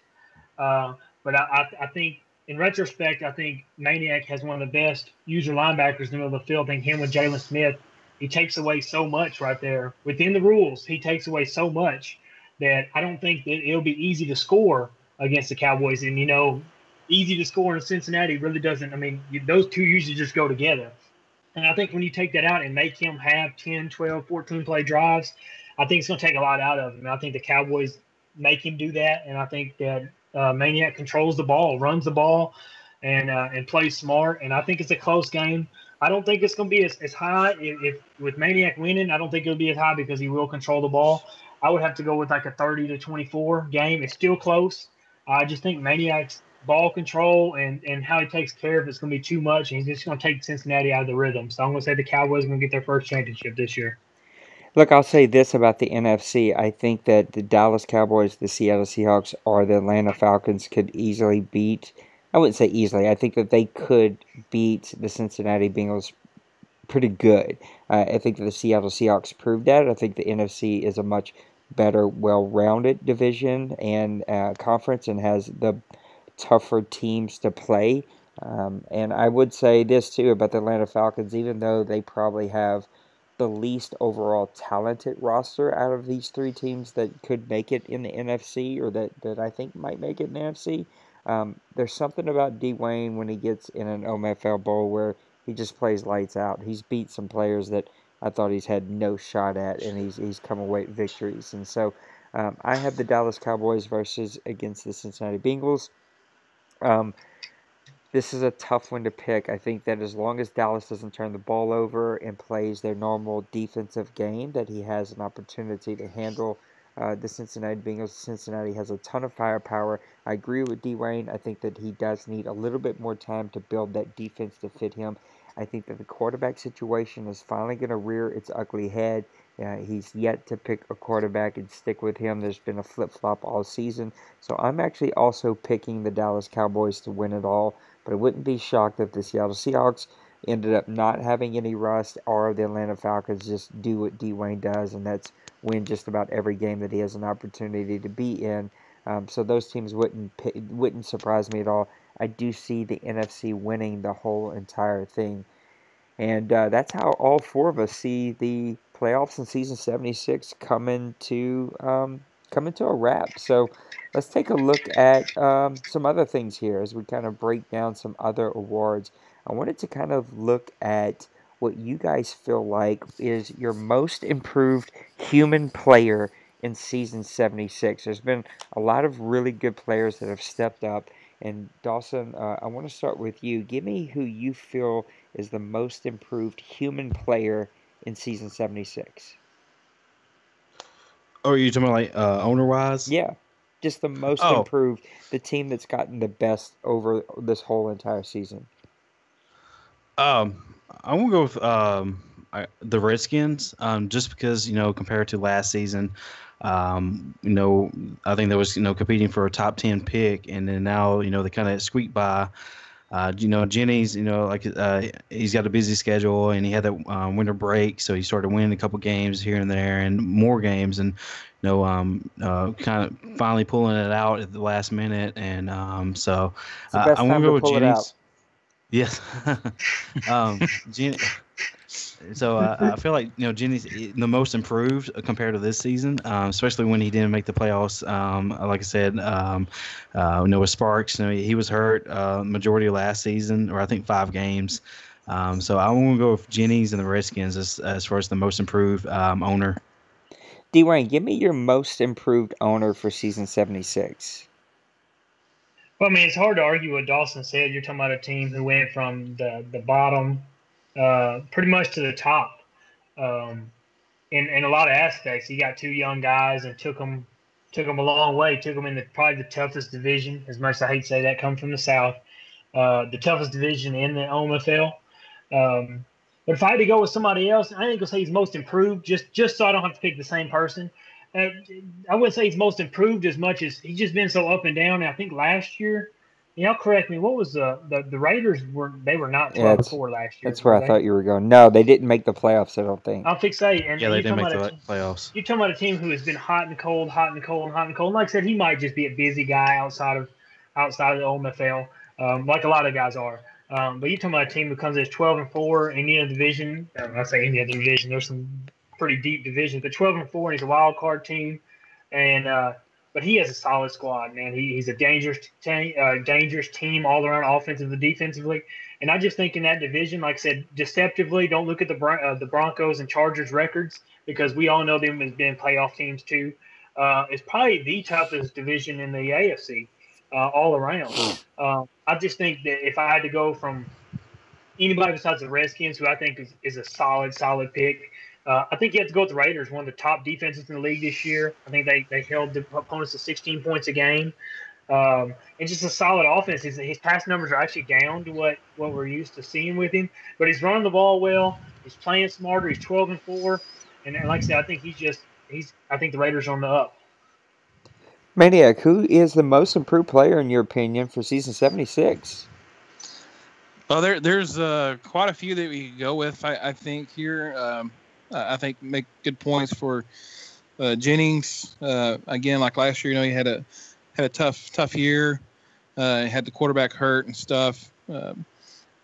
But I think in retrospect, I think Maniac has one of the best user linebackers in the middle of the field. I think him with Jalen Smith. He takes away so much right there. Within the rules, he takes away so much that I don't think that it'll be easy to score against the Cowboys. And, easy to score in Cincinnati really doesn't – I mean, those two usually just go together. And I think when you take that out and make him have 10, 12, 14-play drives, I think it's going to take a lot out of him. And I think the Cowboys make him do that. And I think that Maniac controls the ball, runs the ball, and plays smart. And I think it's a close game. I don't think it's going to be as high. If with Maniac winning, I don't think it'll be as high because he will control the ball. I would have to go with like a 30-24 game. It's still close. I just think Maniac's ball control and how he takes care of it's going to be too much, and he's just going to take Cincinnati out of the rhythm. So I'm going to say the Cowboys are going to get their first championship this year. Look, I'll say this about the NFC. I think that the Dallas Cowboys, the Seattle Seahawks, or the Atlanta Falcons could easily beat – I wouldn't say easily. I think that they could beat the Cincinnati Bengals pretty good. I think that the Seattle Seahawks proved that. I think the NFC is a much better, well-rounded division and conference and has the tougher teams to play. And I would say this, too, about the Atlanta Falcons, even though they probably have the least overall talented roster out of these three teams that could make it in the NFC or that I think might make it in the NFC. There's something about Dwayne when he gets in an OMFL Bowl where he just plays lights out. He's beat some players that I thought he's had no shot at, and he's come away with victories. And so I have the Dallas Cowboys against the Cincinnati Bengals. This is a tough one to pick. I think that as long as Dallas doesn't turn the ball over and plays their normal defensive game, that he has an opportunity to handle the Cincinnati Bengals. Cincinnati has a ton of firepower. I agree with Dwayne. I think that he does need a little bit more time to build that defense to fit him. I think that the quarterback situation is finally going to rear its ugly head. He's yet to pick a quarterback and stick with him. There's been a flip-flop all season. So I'm actually also picking the Dallas Cowboys to win it all. But I wouldn't be shocked if the Seattle Seahawks ended up not having any rust, or the Atlanta Falcons just do what Dwayne does, and that's win just about every game that he has an opportunity to be in. So those teams wouldn't surprise me at all. I do see the NFC winning the whole entire thing. And that's how all four of us see the playoffs in season 76 coming to a wrap. So let's take a look at some other things here as we kind of break down some other awards. I wanted to kind of look at what you guys feel like is your most improved human player in season 76. There's been a lot of really good players that have stepped up. And Dawson, I want to start with you. Give me who you feel is the most improved human player in season 76. Oh, are you talking about like owner-wise? Yeah, just the most improved, the team that's gotten the best over this whole entire season. I want to go with the Redskins, just because, compared to last season, I think there was, competing for a top 10 pick, and then now, they kind of squeaked by. Jennings, he's got a busy schedule, and he had that winter break, so he started winning a couple games here and there, and more games, and kind of finally pulling it out at the last minute, and so I want to go with Jennings. Yes. So I feel like Jennings the most improved compared to this season, especially when he didn't make the playoffs. Like I said, with Sparks, he was hurt majority of last season, or I think 5 games. So I want to go with Jennings and the Redskins as far as the most improved owner. Dwayne, give me your most improved owner for season 76. Well, I mean, it's hard to argue what Dawson said. You're talking about a team who went from the bottom pretty much to the top in a lot of aspects. You got 2 young guys and took them a long way. Took them in probably the toughest division, as much as I hate to say that, come from the South. The toughest division in the OMFL. But if I had to go with somebody else, I think I'll say he's most improved, just so I don't have to pick the same person. I wouldn't say he's most improved as much as he's just been so up and down. And I think last year, y'all correct me, what was the Raiders were not 12-4 last year. That's where I thought you were going. No, they didn't make the playoffs, I don't think. I'll fixate. And yeah, they didn't make the playoffs. You're talking about a team who has been hot and cold, hot and cold, and hot and cold. And like I said, he might just be a busy guy outside of the OMFL, like a lot of guys are. But you're talking about a team who comes as 12-4 in the division. I say any other division. There's some pretty deep divisions, but 12-4, and he's a wild card team. And but he has a solid squad, man. He's a dangerous team all around, offensively, defensively. And I just think in that division, like I said, deceptively, don't look at the Broncos and Chargers records, because we all know them as being playoff teams too. It's probably the toughest division in the AFC all around. I just think that if I had to go from anybody besides the Redskins, who I think is a solid pick, I think you have to go with the Raiders, one of the top defenses in the league this year. I think they held the opponents to 16 points a game. And just a solid offense. His pass numbers are actually down to what we're used to seeing with him. But he's running the ball well. He's playing smarter. He's 12-4. And like I said, I think I think the Raiders are on the up. Maniac, who is the most improved player in your opinion for season 76? Well, there's quite a few that we could go with. I think here. I think make good points for Jennings. Again, like last year, he had a tough year. Had the quarterback hurt and stuff. But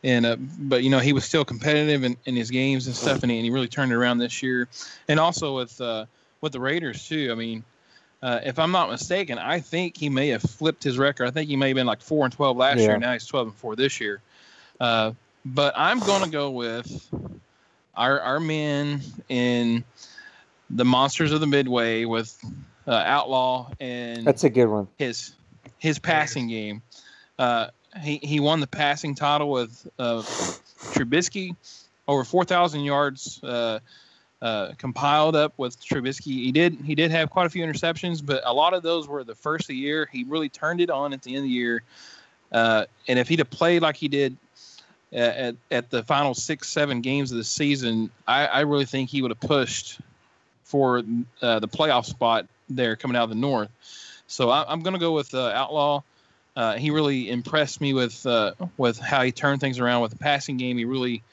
he was still competitive in his games and stuff, and he really turned it around this year. And also with the Raiders too. I mean, if I'm not mistaken, I think he may have flipped his record. I think he may have been like 4-12 last year. Now he's 12-4 this year. But I'm going to go with our men in the Monsters of the Midway with Outlaw and that's a good one. His passing game. he won the passing title with Trubisky, over 4,000 yards compiled up with Trubisky. He did have quite a few interceptions, but a lot of those were the first of the year. He really turned it on at the end of the year. And if he'd have played like he did at the final 6-7 games of the season, I really think he would have pushed for the playoff spot there coming out of the North. So I'm going to go with Outlaw. He really impressed me with how he turned things around with the passing game. He really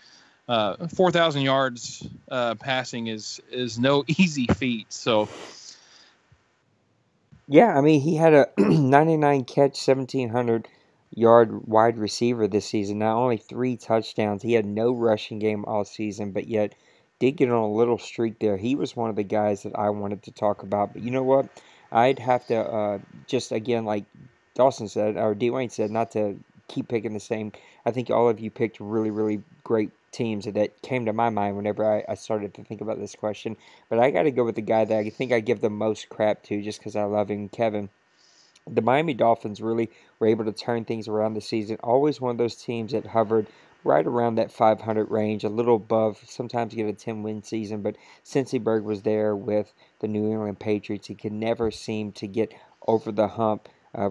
4,000 yards passing is no easy feat. So yeah, I mean, he had a 99 catch, 1,700 yard wide receiver this season. Not only 3 touchdowns, he had no rushing game all season, but yet did get on a little streak there. He was one of the guys that I wanted to talk about. But you know what? I'd have to just, again, like Dawson said, or Dwayne said, not to keep picking the same. I think all of you picked really, really great teams that came to my mind whenever I started to think about this question. But I got to go with the guy that I think I give the most crap to just because I love him, Kevin. The Miami Dolphins really were able to turn things around this season. Always one of those teams that hovered right around that 500 range, a little above, sometimes get a 10-win season. But Cincy Berg was there with the New England Patriots. He could never seem to get over the hump.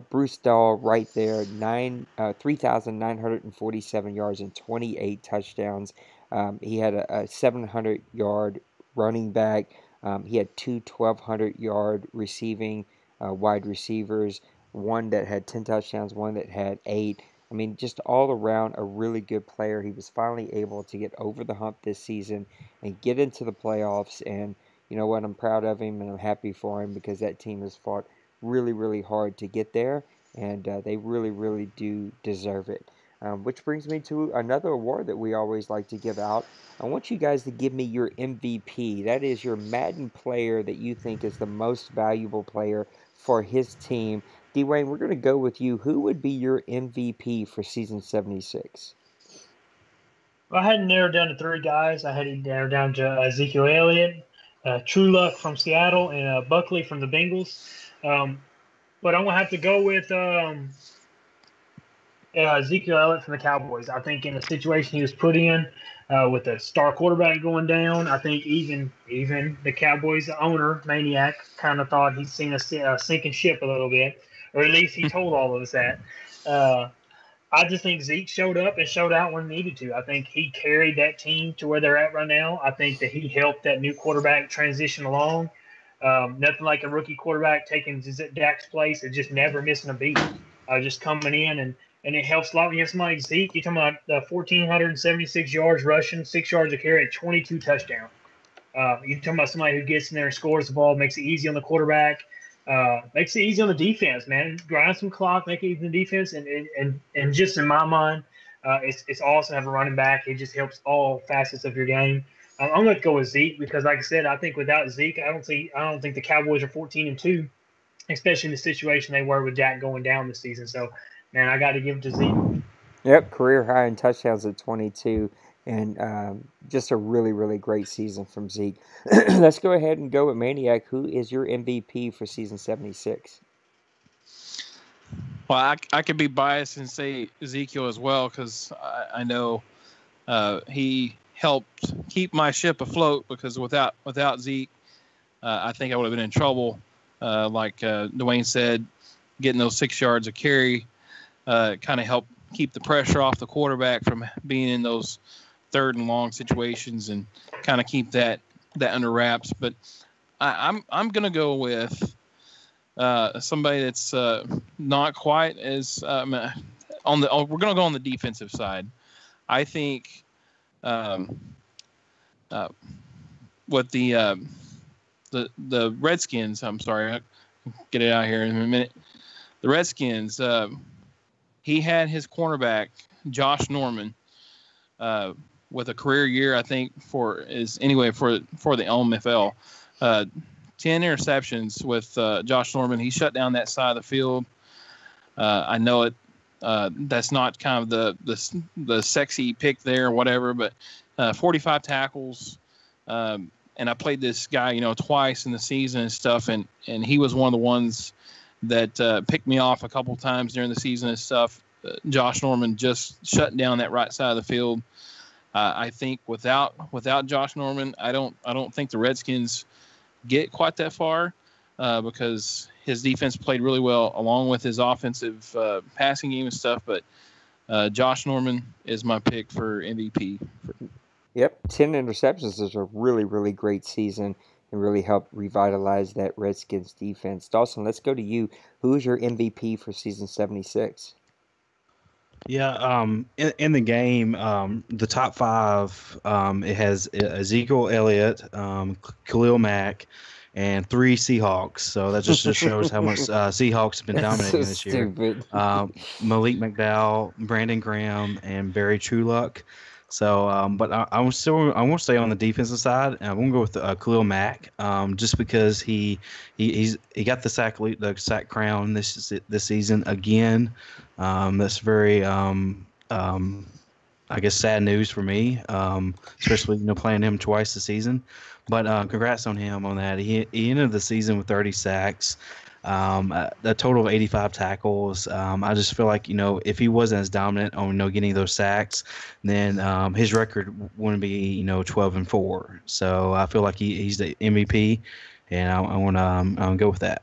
Bruce Dahl right there, 3,947 yards and 28 touchdowns. He had a 700-yard running back. He had 2 1,200-yard receiving wide receivers, one that had 10 touchdowns, one that had 8. I mean, just all around a really good player. He was finally able to get over the hump this season and get into the playoffs. And you know what? I'm proud of him and I'm happy for him because that team has fought really, really hard to get there. And they really, really do deserve it. Which brings me to another award that we always like to give out. I want you guys to give me your MVP. That is your Madden player that you think is the most valuable player for his team. Dwayne, we're going to go with you. Who would be your MVP for season 76? Well, I had narrowed down to 3 guys. I had it narrowed down to Ezekiel Elliott, True Luck from Seattle, and Buckley from the Bengals. But I'm going to have to go with Ezekiel Elliott from the Cowboys. I think in the situation he was put in with the star quarterback going down, I think even the Cowboys owner, Maniac, kind of thought he'd seen a sinking ship a little bit, or at least he told all of us that. I just think Zeke showed up and showed out when needed to. I think he carried that team to where they're at right now. I think that he helped that new quarterback transition along. Nothing like a rookie quarterback taking Dak's place and just never missing a beat. Just coming in and it helps a lot when you have somebody like Zeke. You're talking about 1,476 yards rushing, 6 yards a carry, and 22 touchdowns. You're talking about somebody who gets in there and scores the ball, makes it easy on the quarterback, makes it easy on the defense, man. Grind some clock, make it easy on the defense, and just in my mind, it's awesome to have a running back. It just helps all facets of your game. I'm going to go with Zeke because, like I said, I think without Zeke, I don't think the Cowboys are 14-2, especially in the situation they were with Dak going down this season. So, man, I got to give it to Zeke. Yep, career high in touchdowns at 22, and just a really, really great season from Zeke. Let's go ahead and go with Maniac. Who is your MVP for season 76? Well, I could be biased and say Ezekiel as well because I know he helped keep my ship afloat because without Zeke, I think I would have been in trouble. Like Dwayne said, getting those 6 yards of carry kind of helped keep the pressure off the quarterback from being in those 3rd and long situations and kind of keep that under wraps. But I'm gonna go with somebody that's not quite as we're gonna go on the defensive side. I think with the Redskins, I'm sorry, I'll get it out here in a minute. The Redskins, he had his cornerback Josh Norman with a career year, I think for the OMFL. 10 interceptions with Josh Norman. He shut down that side of the field. I know it. That's not kind of the sexy pick there or whatever, but 45 tackles. And I played this guy, twice in the season and stuff, and he was one of the ones that picked me off a couple of times during the season and stuff. Josh Norman just shutting down that right side of the field. I think without Josh Norman, I don't think the Redskins get quite that far because his defense played really well along with his offensive passing game and stuff. But Josh Norman is my pick for MVP. Yep, 10 interceptions is a really, really great season and really helped revitalize that Redskins defense. Dawson, let's go to you. Who is your MVP for season 76? Yeah, in the game, the top five, it has Ezekiel Elliott, Khalil Mack, and 3 Seahawks. So that just shows how much Seahawks have been dominating this year. Malik McDowell, Brandon Graham, and Barry Trueluck. So, but I won't stay on the defensive side. I'm going to go with Khalil Mack, just because he got the sack crown this season again. That's very I guess sad news for me, especially playing him twice this season. But congrats on him on that. He ended the season with 30 sacks. A total of 85 tackles. I just feel like, if he wasn't as dominant on, getting those sacks, then his record wouldn't be, 12-4. So I feel like he's the MVP, and I want to go with that.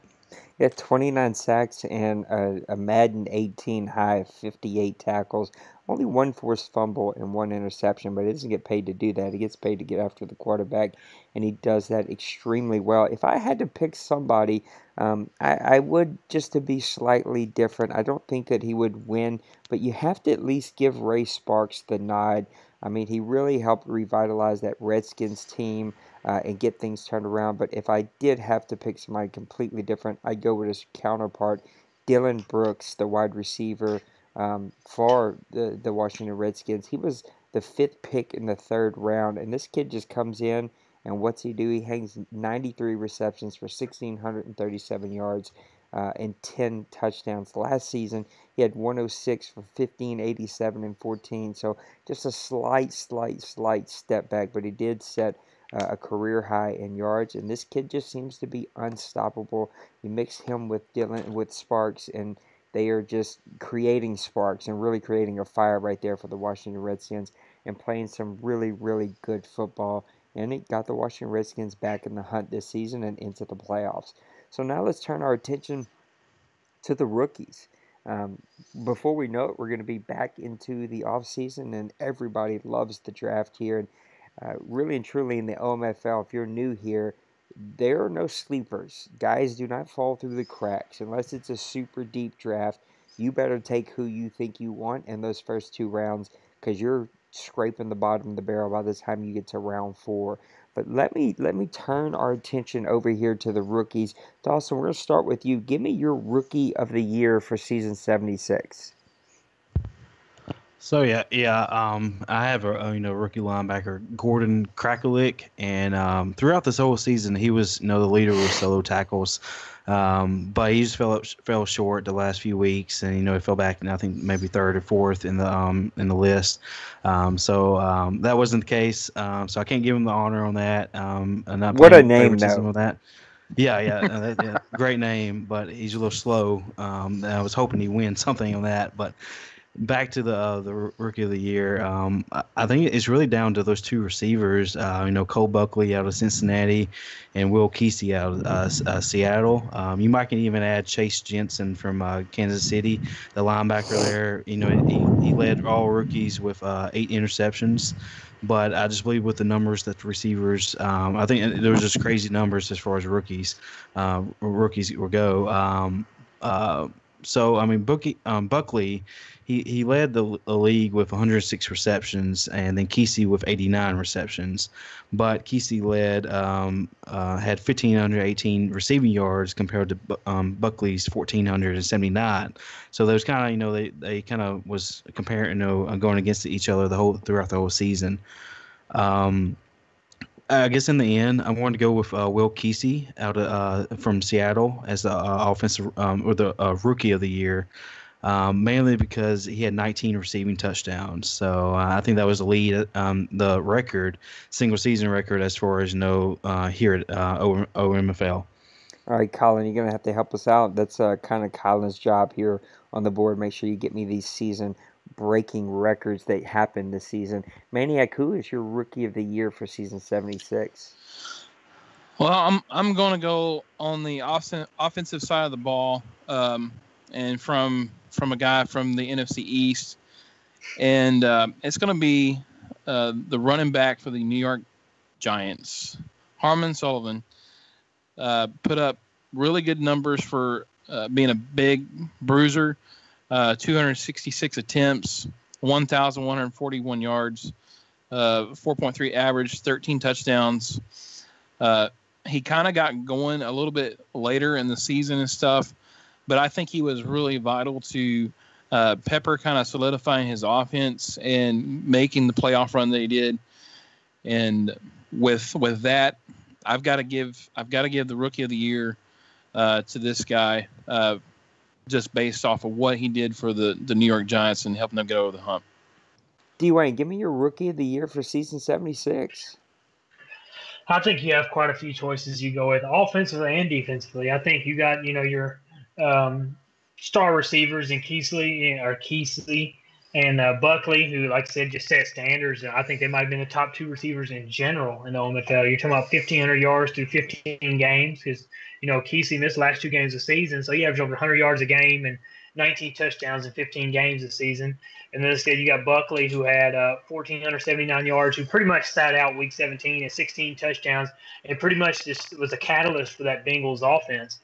Yeah, 29 sacks and a Madden 18 high of 58 tackles. Only 1 forced fumble and 1 interception, but he doesn't get paid to do that. He gets paid to get after the quarterback, and he does that extremely well. If I had to pick somebody, I would, just to be slightly different. I don't think that he would win, but you have to at least give Ray Sparks the nod. I mean, he really helped revitalize that Redskins team and get things turned around. But if I did have to pick somebody completely different, I'd go with his counterpart, Dylan Brooks, the wide receiver for the Washington Redskins. He was the 5th pick in the 3rd round, and this kid just comes in, and what's he do? He hangs 93 receptions for 1,637 yards and 10 touchdowns. Last season, he had 106 for 1,587 and 14. So just a slight step back, but he did set a career high in yards. And this kid just seems to be unstoppable. You mix him with Sparks, and they are just creating sparks and really creating a fire right there for the Washington Redskins and playing some really, really good football. And it got the Washington Redskins back in the hunt this season and into the playoffs. So now let's turn our attention to the rookies. Before we know it, we're going to be back into the offseason, and everybody loves the draft here. And really and truly in the OMFL, if you're new here, there are no sleepers. Guys do not fall through the cracks. Unless it's a super deep draft, you better take who you think you want in those first 2 rounds, because you're scraping the bottom of the barrel by the time you get to round 4. But let me turn our attention over here to the rookies. Dawson, we're going to start with you. Give me your rookie of the year for season 76. So I have a rookie linebacker, Gordon Krakulik, and throughout this whole season he was the leader with solo tackles, but he just fell short the last few weeks, and he fell back, and I think maybe 3rd or 4th in the list. So that wasn't the case. So I can't give him the honor on that. What a name, though. That. Yeah, great name, but he's a little slow. I was hoping he'd win something on that, but. Back to the rookie of the year, I think it's really down to those 2 receivers. Cole Buckley out of Cincinnati, and Will Kesey out of Seattle. You might can even add Chase Jensen from Kansas City, the linebacker there. He led all rookies with 8 interceptions. But I just believe with the numbers that the receivers, I think there was just crazy numbers as far as rookies will go. So I mean, Buckley, he led the league with 106 receptions, and then Kesey with 89 receptions. But Kesey had 1,518 receiving yards compared to Buckley's 1,479. So there's kind of they kind of was comparing going against each other throughout the whole season. I guess in the end, I wanted to go with Will Kesey from Seattle as the offensive or the rookie of the year, mainly because he had 19 receiving touchdowns. So I think that was the lead, the single season record as far as here at OMFL. All right, Colin, you're going to have to help us out. That's kind of Colin's job here on the board. Make sure you get me these season-breaking records that happened this season. Maniac, who is your Rookie of the Year for season 76? Well, I'm going to go on the offensive side of the ball, and from a guy from the NFC East, and it's going to be the running back for the New York Giants, Harmon Sullivan. Put up really good numbers for being a big bruiser. 266 attempts, 1,141 yards, 4.3 average, 13 touchdowns. He kind of got going a little bit later in the season and stuff, but I think he was really vital to Pepper kind of solidifying his offense and making the playoff run that he did. And with that, I've got to give the Rookie of the Year to this guy, just based off of what he did for the New York Giants and helping them get over the hump. Dwayne, give me your Rookie of the Year for season 76. I think you have quite a few choices you go with, offensively and defensively. I think you got, your star receivers in Keesley and Buckley, who, like I said, just set standards. And I think they might have been the top two receivers in general in the OMFL. You're talking about 1,500 yards through 15 games because, Keesley missed the last 2 games of the season. So he averaged over 100 yards a game and 19 touchdowns in 15 games this season. And then instead you got Buckley, who had 1,479 yards, who pretty much sat out Week 17 and 16 touchdowns, and pretty much just was a catalyst for that Bengals offense.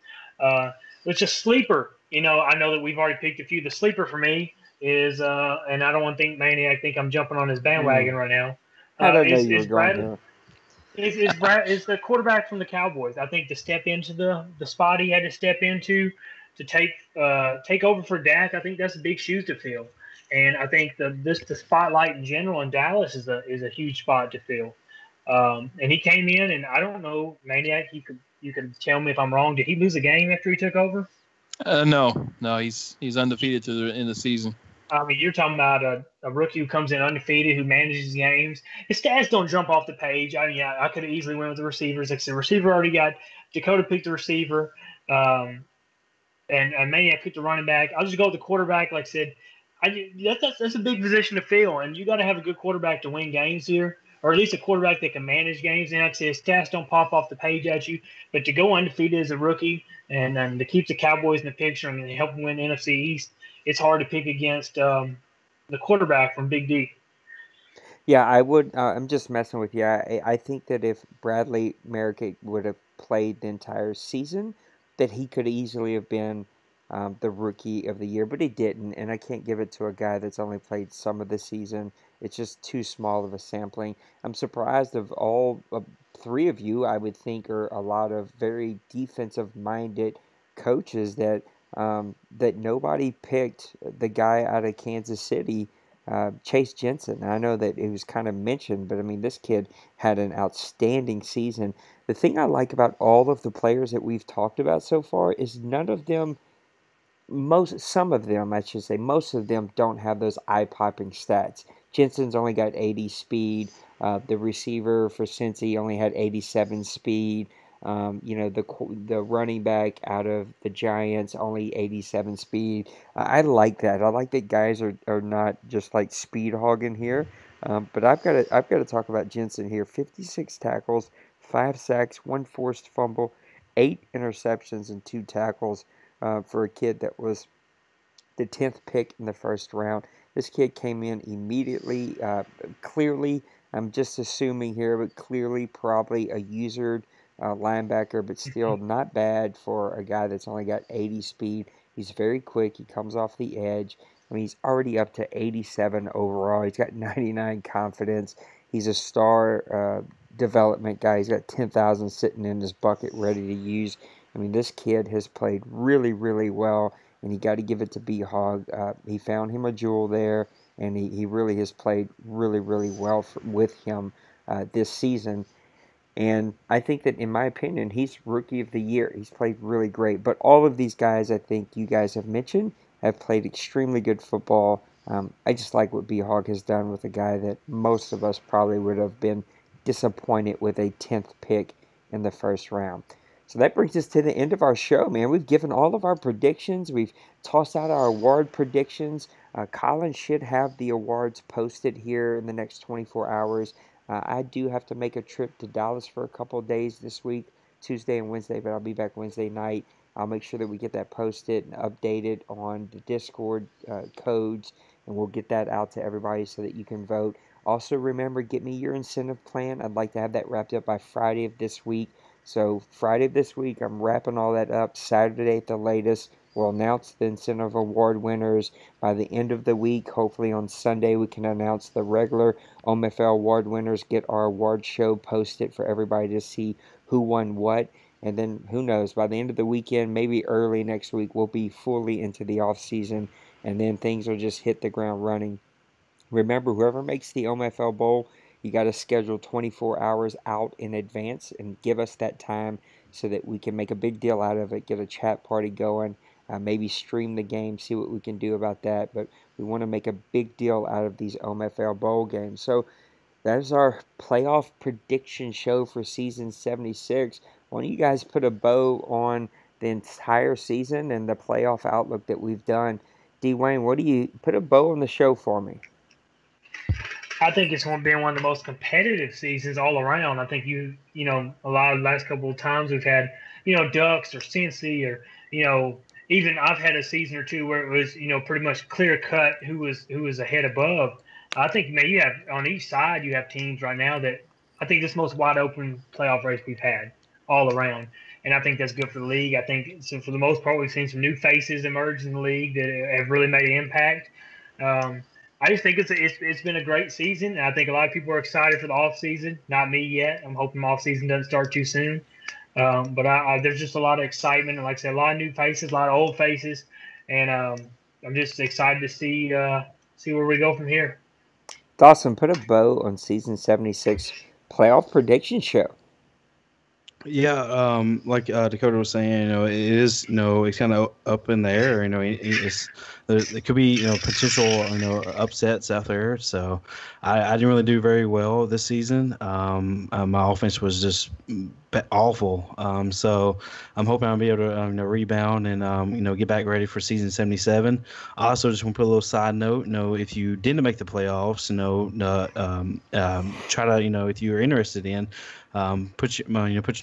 It's a sleeper. I know that we've already picked a few. The sleeper for me is, and I don't want to think Maniac think I'm jumping on his bandwagon right now. I don't know you were going there. Is the quarterback from the Cowboys. I think to step into the spot he had to step into to take over for Dak, I think that's big shoes to fill. And I think the spotlight in general in Dallas is a huge spot to fill. And he came in, and I don't know, Maniac, you could tell me if I'm wrong. Did he lose a game after he took over? No, he's undefeated to the end of the season. I mean, you're talking about a rookie who comes in undefeated, who manages games. His stats don't jump off the page. I could have easily went with the receivers. Like I said, receiver already got Dakota picked the receiver, and Maniac picked the running back. I'll just go with the quarterback. Like I said, that's a big position to fill, and you got to have a good quarterback to win games here, or at least a quarterback that can manage games. And like I said, his stats don't pop off the page at you, but to go undefeated as a rookie and to keep the Cowboys in the picture and help them win the NFC East, it's hard to pick against the quarterback from Big D. Yeah, I would. I'm just messing with you. I think that if Bradley Merrick would have played the entire season, that he could easily have been the Rookie of the Year, but he didn't, and I can't give it to a guy that's only played some of the season. It's just too small of a sampling. I'm surprised of all 3 of you, I would think, are a lot of very defensive-minded coaches that nobody picked the guy out of Kansas City, Chase Jensen. I know that it was kind of mentioned, but I mean, this kid had an outstanding season. The thing I like about all of the players that we've talked about so far is most of them don't have those eye-popping stats. Jensen's only got 80 speed. The receiver for Cincy only had 87 speed. The running back out of the Giants only 87 speed. I like that. I like that guys are not just like speed hogging here. But I've got to talk about Jensen here. 56 tackles, 5 sacks, 1 forced fumble, 8 interceptions, and 2 tackles for a kid that was the 10th pick in the first round. This kid came in immediately, clearly, I'm just assuming here, but clearly probably a usered linebacker, but still not bad for a guy that's only got 80 speed. He's very quick. He comes off the edge. I mean, he's already up to 87 overall. He's got 99 confidence. He's a star development guy. He's got 10,000 sitting in his bucket ready to use. I mean, this kid has played really, really well, and you got to give it to B-Hog. He found him a jewel there, and he really has played really, really well with him this season. And I think that, in my opinion, he's Rookie of the Year. He's played really great. But all of these guys, I think you guys have mentioned, have played extremely good football. I just like what B-Hog has done with a guy that most of us probably would have been disappointed with a 10th pick in the first round. So that brings us to the end of our show, man. We've given all of our predictions. We've tossed out our award predictions. Colin should have the awards posted here in the next 24 hours. I do have to make a trip to Dallas for a couple of days this week, Tuesday and Wednesday, but I'll be back Wednesday night. I'll make sure that we get that posted and updated on the Discord codes, and we'll get that out to everybody so that you can vote. Also, remember, get me your incentive plan. I'd like to have that wrapped up by Friday of this week. So Friday of this week, I'm wrapping all that up. Saturday at the latest, we'll announce the incentive award winners. By the end of the week, hopefully on Sunday, we can announce the regular OMFL award winners, get our award show posted for everybody to see who won what. And then, who knows, by the end of the weekend, maybe early next week, we'll be fully into the off season, and then things will just hit the ground running. Remember, whoever makes the OMFL Bowl, you got to schedule 24 hours out in advance and give us that time so that we can make a big deal out of it, get a chat party going, maybe stream the game, see what we can do about that. But we want to make a big deal out of these OMFL Bowl games. So that is our playoff prediction show for season 76. Why don't you guys put a bow on the entire season and the playoff outlook that we've done? D. Wayne, what do you put a bow on the show for me? I think it's been one of the most competitive seasons all around. I think a lot of the last couple of times we've had, Ducks or Cincy or, even I've had a season or two where it was, pretty much clear cut who was ahead above. I think you have on each side you have teams right now that I think this is the most wide open playoff race we've had all around. And I think that's good for the league. I think so for the most part we've seen some new faces emerge in the league that have really made an impact. I just think it's been a great season, and I think a lot of people are excited for the off season. Not me yet. I'm hoping the off season doesn't start too soon. But there's just a lot of excitement, and like I said, a lot of new faces, a lot of old faces, and I'm just excited to see where we go from here. Dawson, put a bow on season 76 playoff prediction show. Yeah, like Dakota was saying, it is, it's kind of up in the air. There could be, potential, upsets out there. So I didn't really do very well this season. My offense was just awful. So I'm hoping I'll be able to rebound and get back ready for season 77. I also just want to put a little side note. If you didn't make the playoffs, try to if you're interested in. Put your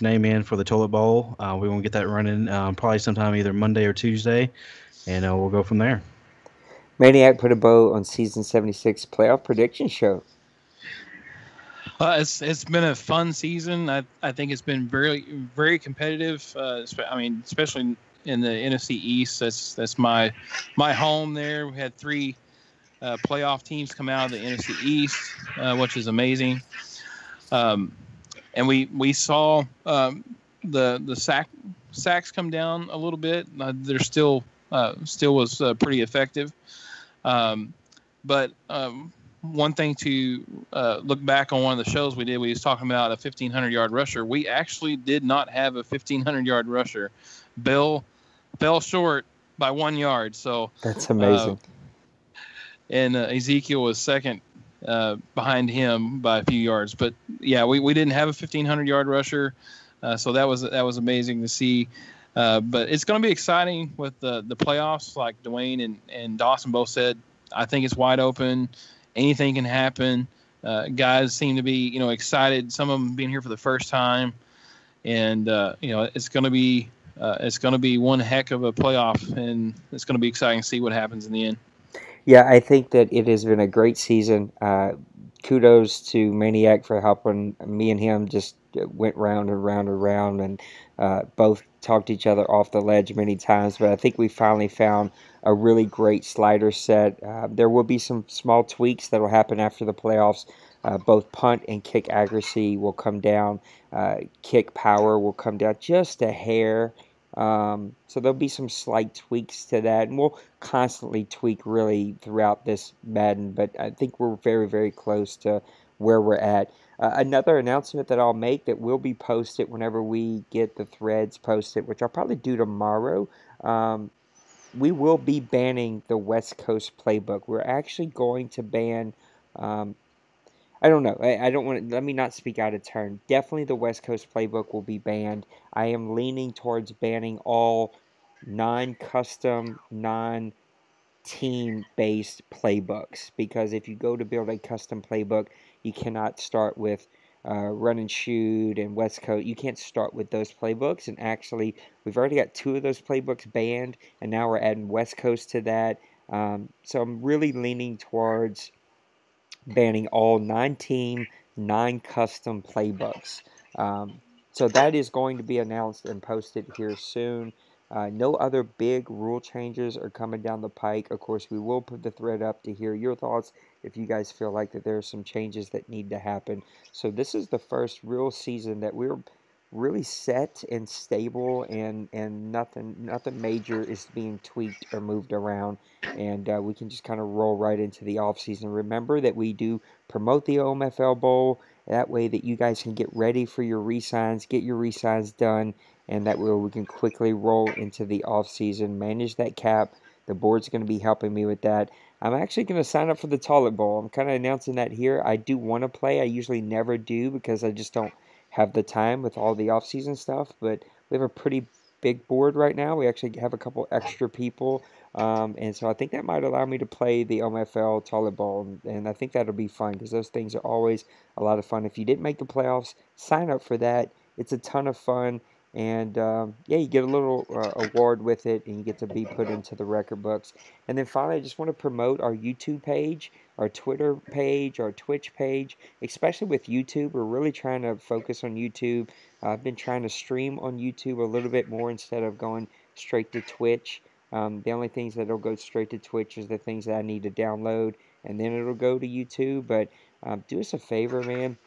name in for the toilet bowl. We won't get that running probably sometime either Monday or Tuesday, and we'll go from there. Maniac, put a bow on season 76 playoff prediction show. It's been a fun season. I think it's been very, very competitive. Especially in the NFC East. That's my home there. We had 3 playoff teams come out of the NFC East, which is amazing. And we saw the sacks come down a little bit. They're still was pretty effective. But one thing to look back on one of the shows we did, we was talking about a 1,500-yard rusher. We actually did not have a 1,500-yard rusher. Bill fell short by 1 yard. So that's amazing. And Ezekiel was second behind him by a few yards. But yeah, we didn't have a 1,500-yard rusher, so that was amazing to see. But it's going to be exciting with the playoffs, like Dwayne and Dawson both said. I think it's wide open. Anything can happen. Guys seem to be excited. Some of them being here for the first time, and it's going to be one heck of a playoff, and it's going to be exciting to see what happens in the end. Yeah, I think that it has been a great season. Kudos to Maniac for helping me and him just went round and round and round, and both talked each other off the ledge many times. But I think we finally found a really great slider set. There will be some small tweaks that will happen after the playoffs. Both punt and kick accuracy will come down. Kick power will come down just a hair. So there'll be some slight tweaks to that, and we'll constantly tweak really throughout this Madden, but I think we're very, very close to where we're at. Another announcement that I'll make that will be posted whenever we get the threads posted, which I'll probably do tomorrow, we will be banning the West Coast playbook. We're actually going to ban, I don't know. I don't want to. Let me not speak out of turn. Definitely, the West Coast playbook will be banned. I am leaning towards banning all non-custom, non-team-based playbooks because if you go to build a custom playbook, you cannot start with run and shoot and West Coast. You can't start with those playbooks. And actually, we've already got 2 of those playbooks banned, and now we're adding West Coast to that. So I'm really leaning towards banning all 9-team, 9-custom playbooks. So that is going to be announced and posted here soon. No other big rule changes are coming down the pike. Of course, we will put the thread up to hear your thoughts if you guys feel like that there are some changes that need to happen. So this is the first real season that we're really set and stable, and nothing major is being tweaked or moved around, and we can just kind of roll right into the off season. Remember that we do promote the OMFL Bowl. That way that you guys can get ready for your re-signs, get your re-signs done, and that way we can quickly roll into the off season, manage that cap. The board's going to be helping me with that. I'm actually going to sign up for the Toilet Bowl. I'm kind of announcing that here. I do want to play. I usually never do because I just don't have the time with all the off-season stuff, but we have a pretty big board right now. We actually have a couple extra people, and so I think that might allow me to play the OMFL Toilet Bowl, and I think that'll be fun because those things are always a lot of fun. If you didn't make the playoffs, sign up for that. It's a ton of fun, and yeah, you get a little award with it, and you get to be put into the record books. And then finally, I just want to promote our YouTube page, our Twitter page, our Twitch page, especially with YouTube. We're really trying to focus on YouTube. I've been trying to stream on YouTube a little bit more instead of going straight to Twitch. The only things that'll go straight to Twitch is the things that I need to download, and then it'll go to YouTube. But do us a favor, man.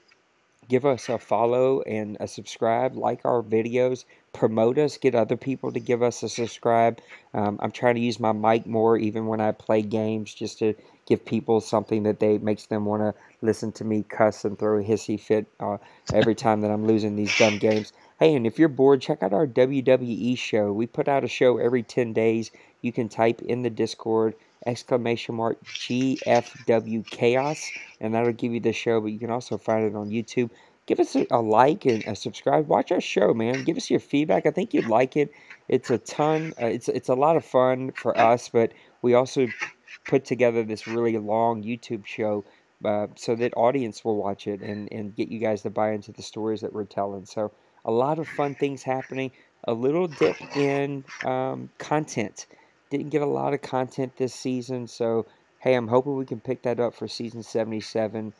Give us a follow and a subscribe, like our videos, promote us, get other people to give us a subscribe. I'm trying to use my mic more even when I play games just to give people something that makes them want to listen to me cuss and throw a hissy fit every time that I'm losing these dumb games. Hey, and if you're bored, check out our WWE show. We put out a show every 10 days. You can type in the Discord !GFW Chaos, and that'll give you the show, but you can also find it on YouTube. Give us a like and a subscribe. Watch our show, man. Give us your feedback. I think you'd like it. It's a ton. It's a lot of fun for us, but we also put together this really long YouTube show so that audience will watch it and get you guys to buy into the stories that we're telling. So a lot of fun things happening. A little dip in content. Didn't get a lot of content this season, so hey, I'm hoping we can pick that up for season 77.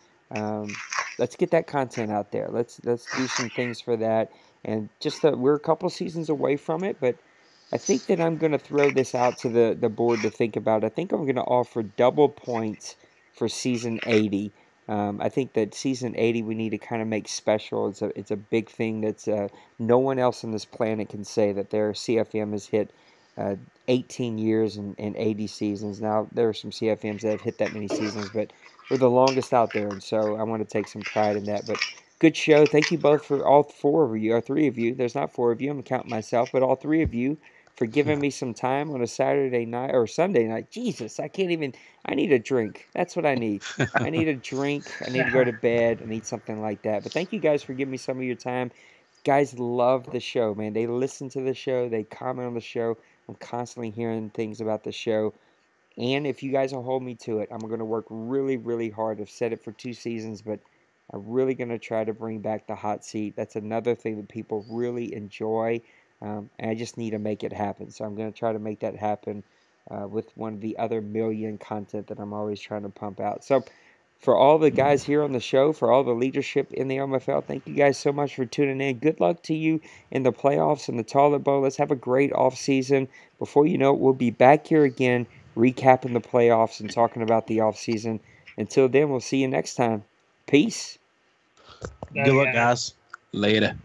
Let's get that content out there. Let's do some things for that. And just we're a couple seasons away from it, but I think that I'm going to throw this out to the board to think about. I think I'm going to offer double points for season 80. I think that season 80 we need to kind of make special. It's a big thing that's no one else on this planet can say that their CFM has hit 18 years and 80 seasons. Now, there are some CFMs that have hit that many seasons, but we're the longest out there, and so I want to take some pride in that. But good show. Thank you both for all 4 of you, or 3 of you. There's not 4 of you. I'm counting myself, but all 3 of you for giving me some time on a Saturday night or Sunday night. Jesus, I can't even. I need a drink. That's what I need. I need a drink. I need to go to bed. I need something like that. But thank you guys for giving me some of your time. Guys love the show, man. They listen to the show. They comment on the show. I'm constantly hearing things about the show. And if you guys will hold me to it, I'm going to work really, really hard. I've said it for 2 seasons, but I'm really going to try to bring back the hot seat. That's another thing that people really enjoy, and I just need to make it happen. So I'm going to try to make that happen with one of the other million content that I'm always trying to pump out. So for all the guys here on the show, for all the leadership in the OMFL, thank you guys so much for tuning in. Good luck to you in the playoffs and the Toilet Bowl. Let's have a great off season. Before you know it, we'll be back here again recapping the playoffs and talking about the off season. Until then, we'll see you next time. Peace. Good luck, guys. Later.